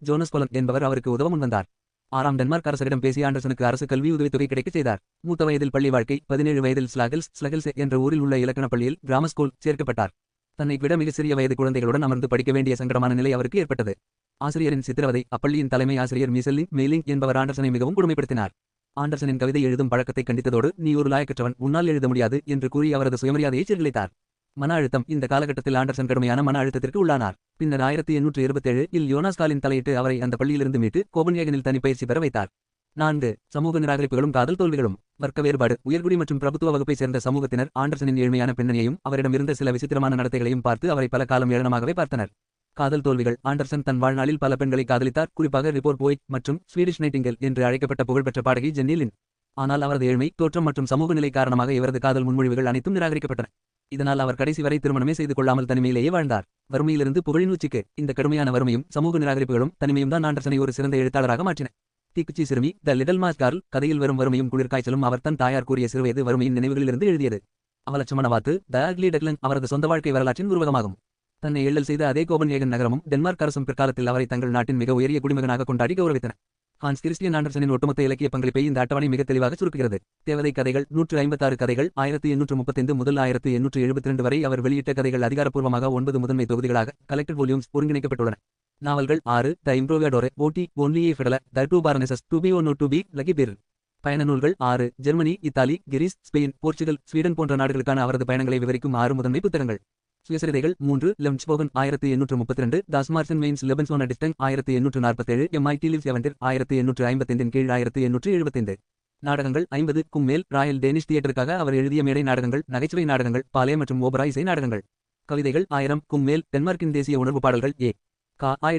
ஜோனஸ் கொலன் என்பவர் அவருக்கு உதவ முன்வந்தார். 6ஆம் டென்மார்க் அரசரிடம் பேசி ஆண்டர்சனுக்கு அரசு கல்வி உதவித்தொகை கிடைக்கச் செய்தார். மூத்த வயதில் பள்ளி வாழ்க்கை. 17 வயதில் ஸ்லகெல்ஸ் என்ற ஊரில் உள்ள இலக்கண பள்ளியில் கிராம ஸ்கூல் சேர்க்கப்பட்டார். தன்னை விட மிக சிறிய வயது குழந்தைகளுடன் அமர்ந்து படிக்க வேண்டிய சங்கடமான நிலை அவருக்கு ஏற்பட்டது. ஆசிரியரின் சித்திரவதை. அப்பள்ளியின் தலைமை ஆசிரியர் மெய்லிங் என்பவர் ஆண்டர்சனை மிகவும் கொடுமைப்படுத்தினார். ஆண்டர்சனின் கவிதை எழுதும் பழக்கத்தை கண்டித்ததோடு நீ ஒரு லாயக்கற்றவன், உன்னால் எழுத முடியாது என்று கூறி அவரது சுயமரியாதையை சீர்குலைத்தார். மன அழுத்தம். இந்த காலகட்டத்தில் ஆண்டர்சன் கடுமையான மன அழுத்தத்திற்கு உள்ளானார். பின்னர் 1827 இல் யோனாஸ் காலின் தலையிட்டு அவரை அந்த பள்ளியிலிருந்து மீட்டு கோபன்ஹேகனில் தனிப்பயிற்சி பெற வைத்தார். 4. சமூக நிராகரிப்புகளும் காதல் தோல்விகளும். வர்க்க வேறுபாடு. உயர்குடி மற்றும் பிரபுத்துவ வகுப்பை சேர்ந்த சமூகத்தினர் ஆண்டர்சனின் ஏழ்மையான பின்னணியையும் அவரிடம் இருந்த சில விசித்திரமான நடத்தைகளையும் பார்த்து அவரை பல காலம் ஏளனமாகவே பார்த்தனர். காதல் தோல்விகள். ஆண்டர்சன் தன் வாழ்நாளில் பல பெண்களை காதலித்தார், குறிப்பாக ரிப்போர்ட் போய் மற்றும் ஸ்வீடிஷ் நைட்டிங்கேல் என்று அழைக்கப்பட்ட புகழ்பெற்ற பாடகி ஜென்னி லின். ஆனால் அவரது ஏழ்மை, தோற்றம் மற்றும் சமூக நிலை காரணமாக இவரது காதல் முன்மொழிவுகள் அனைத்தும் நிராகரிக்கப்பட்டன. இதனால் அவர் கடைசி வரை திருமணமே செய்து கொள்ளாமல் தனிமையிலேயே வாழ்ந்தார். வறுமையிலிருந்து புகழின் உச்சிக்கு. இந்த கடுமையான வறுமையும் சமூக நிராகரிப்புகளும் தனிமையும் தான் ஆண்டர்சனை ஒரு சிறந்த எழுத்தாளராக மாற்றின. தீக்குச்சி சிறுமி த லிட்டில் மாஸ் கார்ல் கதையில் வரும் வறுமையும் குளிர்காய்ச்சலும் அவர் தன் தாயார் கூறிய சிறுவயது வறுமையின் நினைவுகளிலிருந்து எழுதியது. அவலட்சமண வாத்து த அக்லி டக்லிங் அவரது சொந்த வாழ்க்கை வரலாற்றின் உருவகமாகும். தன்னை எள்ளல் செய்த அதே கோபன்ஹேகன் நகரமும் டென்மார்க் அரசும் பிற்காலத்தில் அவரை தங்கள் நாட்டின் மிக உயரிய குடிமகனாக கொண்டாடி கௌரவித்தன. ஹான்ஸ் கிறிஸ்டியன் ஆண்டர்சனின் ஒட்டுமொத்த இலக்கிய பங்களிப்பை இந்த அட்டவணை மிக தெளிவாக சுருக்குகிறது. தேவதை கதைகள் 156 கதைகள் 1835 முதல் 1872 வரை அவர் வெளியிட்ட கதைகள் அதிகாரப்பூர்வமாக 9 முதன்மை தொகுதிகளாக கலெக்டட் வால்யூம்ஸ் ஒருங்கிணைக்கப்பட்டுள்ளன. நாவல்கள் 6 the improvisatore O T only a fiddler the two baronesses to be or to be lucky Peer. பயண நூல்கள் 6 Germany, Italy, Greece, Spain, Portugal, Sweden போன்ற நாடுகளுக்கான அவரது பயணங்களை விவரிக்கும் 6 முதன்மை புத்தகங்கள். சுயசரிதைகள் 3 லெம்ஸ்போகன் 1832 தாஸ்மார்சன் மெயின்ஸ் லெபன்சோன் டிஸ்டங் 1847 எம்ஐடி லிவ்ஸ் எவெண்டர் 1855 கீழ் 1875. நாடகங்கள் 50க்கும் மேல் ராயல் டேனிஷ் தியேட்டருக்காக அவர் எழுதிய மேடை நாடகங்கள், நகைச்சுவை நாடகங்கள், பாலே மற்றும் ஓபரா இசை நாடகங்கள். கவிதைகள் 1000க்கும் மேல் டென்மார்க்கின் தேசிய உணர்வு பாடல்கள்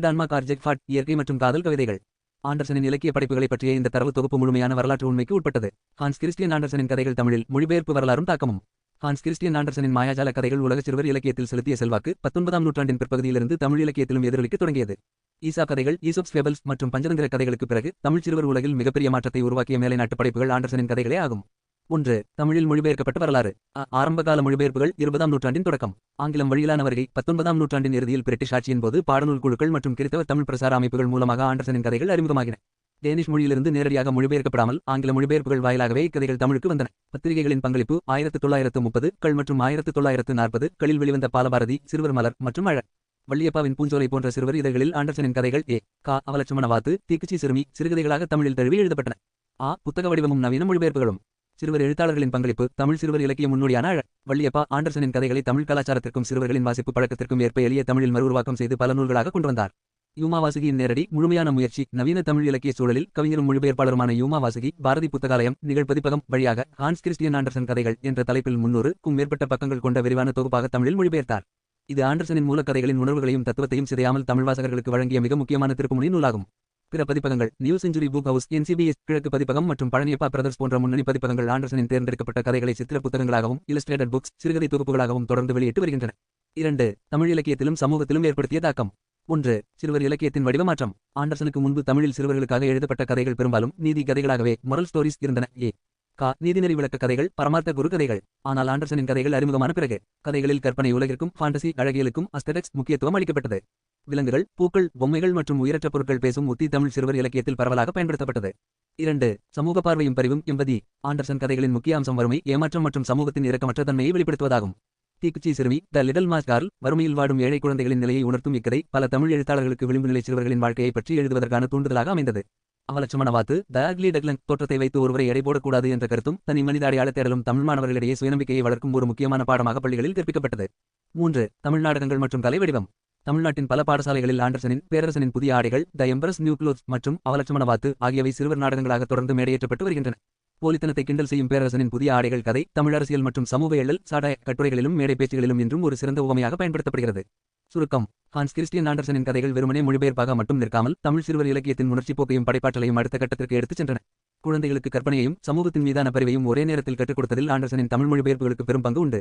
டான்மார்க் ஆர்ஜெக்ஃபாட் இயற்கை மற்றும் காதல் கவிதைகள். ஆண்டர்சனின் இலக்கிய படைப்புகளை பற்றிய இந்த தரவு தொகுப்பு முழுமையான வரலாற்று உண்மைக்கு உட்பட்டது. ஹான்ஸ் கிறிஸ்டியன் ஆண்டர்சனின் கதைகள் தமிழில் மொழிபெயர்ப்பு வரலாறும் தாக்கமும். ஹான்ஸ் கிறிஸ்டியன் ஆண்டர்சனின் மாயாஜால கதைகள் உலக சிறுவர் இலக்கியத்தில் செலுத்திய செல்வாக்கு 19ஆம் நூற்றாண்டின் பிற்பகுதியிலிருந்து தமிழ் இலக்கியத்திலும் எதிரொலிக்க தொடங்கியது. ஈசா கதைகள், ஈசோப்ஸ் ஃபேபல்ஸ் மற்றும் பஞ்சதந்திர கதைகளுக்கு பிறகு தமிழ் சிறுவர் உலகில் மிகப்பெரிய மாற்றத்தை உருவாக்கிய மேலை நாட்டு படைப்புகள் ஆண்டர்சனின் கதைகளே ஆகும். 1. தமிழில் மொழிபெயர்க்கப்பட்ட வரலாறு. ஆரம்பகால மொழிபெயர்ப்புகள் 20ஆம் நூற்றாண்டின் தொடக்கம். ஆங்கிலம் வழியிலான வருகை 19ஆம் நூற்றாண்டின் இறுதியில் பிரிட்டிஷ் ஆட்சியின் போது பாடநூல் குழுக்கள் மற்றும் கிறித்தவ தமிழ் பிரசார அமைப்புகள் மூலமாக ஆண்டர்சனின் கதைகள் அறிமுகமாகின. டேனிஷ் மொழியிலிருந்து நேரடியாக மொழிபெயர்க்கப்படாமல் ஆங்கில மொழிபெயர்ப்புகள் வாயிலாகவே இக்கதைகள் தமிழுக்கு வந்தன. பத்திரிகைகளின் பங்களிப்பு 1930கள் மற்றும் 1940களில் வெளிவந்த பாலபாரதி, சிறுவர் மலர் மற்றும் அழ. வள்ளியப்பாவின் பூஞ்சோலை போன்ற சிறுவர் இதழ்களில் ஆண்டர்சனின் கதைகள் அவலட்சுமண வாத்து, தீக்குச்சி சிறுமி சிறுகதைகளாக தமிழில் தழுவி எழுதப்பட்டன. புத்தக வடிவமும் நவீன மொழிபெயர்ப்புகளும். சிறுவர் எழுத்தாளர்களின் பங்களிப்பு. தமிழ் சிறுவர் இலக்கிய முன்னோடியான அழ. வள்ளியப்பா ஆண்டர்சனின் கதைகளை தமிழ் கலாச்சாரத்திற்கும் சிறுவர்களின் வாசிப்பு பழக்கத்திற்கும் ஏற்ப எளிய தமிழில் மறுஉருவாக்கம் செய்து பல நூல்களாக கொண்டு வந்தார். யூமா வாசுகியின் நேரடி முழுமையான முயற்சி. நவீன தமிழ் இலக்கிய சூழலில் கவிஞரும் மொழிபெயர்ப்பாளருமான யூமா வாசுகி பாரதி புத்தகாலயம் நிகழ்பதிப்பகம் வழியாக ஹான்ஸ் கிறிஸ்டியன் ஆண்டர்சன் கதைகள் என்ற தலைப்பில் 300க்கும் மேற்பட்ட பக்கங்கள் கொண்ட விரிவான தொகுப்பாக தமிழில் மொழிபெயர்த்தார். இது ஆண்டர்சனின் மூலக்கதைகளின் உணர்வுகளையும் தத்துவத்தையும் சிதையாமல் தமிழ் வாசகர்களுக்கு வழங்கிய மிக முக்கியமான திருப்புமுனை நூலாகும். பிற பதிப்பகங்கள் நியூ செஞ்சுரி புக் ஹவுஸ், NCBS கிழக்கு பதிப்பகம் மற்றும் பழனியப்பா பிரதர்ஸ் போன்ற முன்னணி பதிப்பகங்கள் ஆண்டர்சனின் தேர்ந்தெடுக்கப்பட்ட கதைகளை சித்திர புத்தகங்களாகவும் இல்லஸ்ட்ரேட்டட் புக்ஸ் சிறுகதை தொகுப்புகளாகவும் தொடர்ந்து வெளியிட்டு வருகின்றன. 2. தமிழ் இலக்கியத்திலும் சமூகத்திலும் ஏற்படுத்திய தாக்கம். 1. சிறுவர் இலக்கியத்தின் வடிவமாற்றம். ஆண்டர்சனுக்கு முன்பு தமிழில் சிறுவர்களுக்காக எழுதப்பட்ட கதைகள் பெரும்பாலும் நீதி கதைகளாகவே மொரல் ஸ்டோரிஸ் இருந்தன. நீதிநெறி விளக்க கதைகள், பரமார்த்த குரு கதைகள். ஆனால் ஆண்டர்சனின் கதைகள் அறிமுகமான பிறகு கதைகளில் கற்பனை உலகிற்கும் ஃபாண்டசி அழகியலுக்கும் அஸ்தெடிக்ஸ் முக்கியத்துவம் அளிக்கப்பட்டது. விலங்குகள், பூக்கள், பொம்மைகள் மற்றும் உயிரற்ற பொருட்கள் பேசும் உத்தி தமிழ் சிறுவர் இலக்கியத்தில் பரவலாக பயன்படுத்தப்பட்டது. 2. சமூக பார்வையும் பரிவும் எம்பதி. ஆண்டர்சன் கதைகளின் முக்கிய அம்சம் வறுமை, ஏமாற்றம் மற்றும் சமூகத்தின் இரக்கமற்ற தன்மையை வெளிப்படுத்துவதாகும். தீக்குச்சி சிறுமி, த லிட்டில் மாஸ் கார்ல் வறுமையில் வாடும் ஏழை குழந்தைகளின் நிலையை உணர்த்தும் இக்கதை பல தமிழ் எழுத்தாளர்களுக்கு விளிம்பு நிலை சிறுவர்களின் வாழ்க்கையை பற்றி எழுதுவதற்கான தூண்டுதலாக அமைந்தது. அவலட்சுமண வாத்து, த அக்லி டக்லிங் தோற்றத்தை வைத்து ஒருவரை எடை போடக்கூடாது என்ற கருத்தும் தனி மனித அடையாள தேடலும் தமிழ் மாணவர்களிடையே சுயநம்பிக்கையை வளர்க்கும் ஒரு முக்கியமான பாடமாக பள்ளிகளில் கற்பிக்கப்பட்டது. 3. தமிழ் நாடகங்கள் மற்றும் கலை வடிவம். தமிழ்நாட்டின் பல பாடசாலைகளில் ஆண்டர்சனின் பேரரசனின் புதிய ஆடைகள், த எம்பரஸ் நியூ க்ளோத்ஸ் மற்றும் அவலட்சுமண வாத்து ஆகியவை சிறுவர் நாடகங்களாக தொடர்ந்து மேடையேற்றப்பட்டு வருகின்றன. போலித்தனத்தை கிண்டல் செய்யும் பேரரசனின் புதிய ஆடைகள் கதை தமிழ் அரசியல் மற்றும் சமூக எழல் சாடாய கட்டுரைகளிலும் மேடை பேச்சுகளிலும் இன்றும் ஒரு சிறந்த உவமையாக பயன்படுத்தப்படுகிறது. சுருக்கம். ஹான்ஸ் கிறிஸ்டியன் ஆண்டர்சனின் கதைகள் வெறுமனே மொழிபெயர்ப்பாக மட்டும் நிற்காமல் தமிழ் சிறுவர் இலக்கியத்தின் உணர்ச்சிப் போக்கையும் படைப்பாற்றலையும் அடுத்த கட்டத்திற்கு எடுத்துச் சென்றன. குழந்தைகளுக்கு கற்பனையையும் சமூகத்தின் மீதான பரிவையும் ஒரே நேரத்தில் கற்றுக் கொடுத்ததில் ஆண்டர்சனின் தமிழ் மொழிபெயர்ப்புகளுக்கு பெரும் பங்கு உண்டு.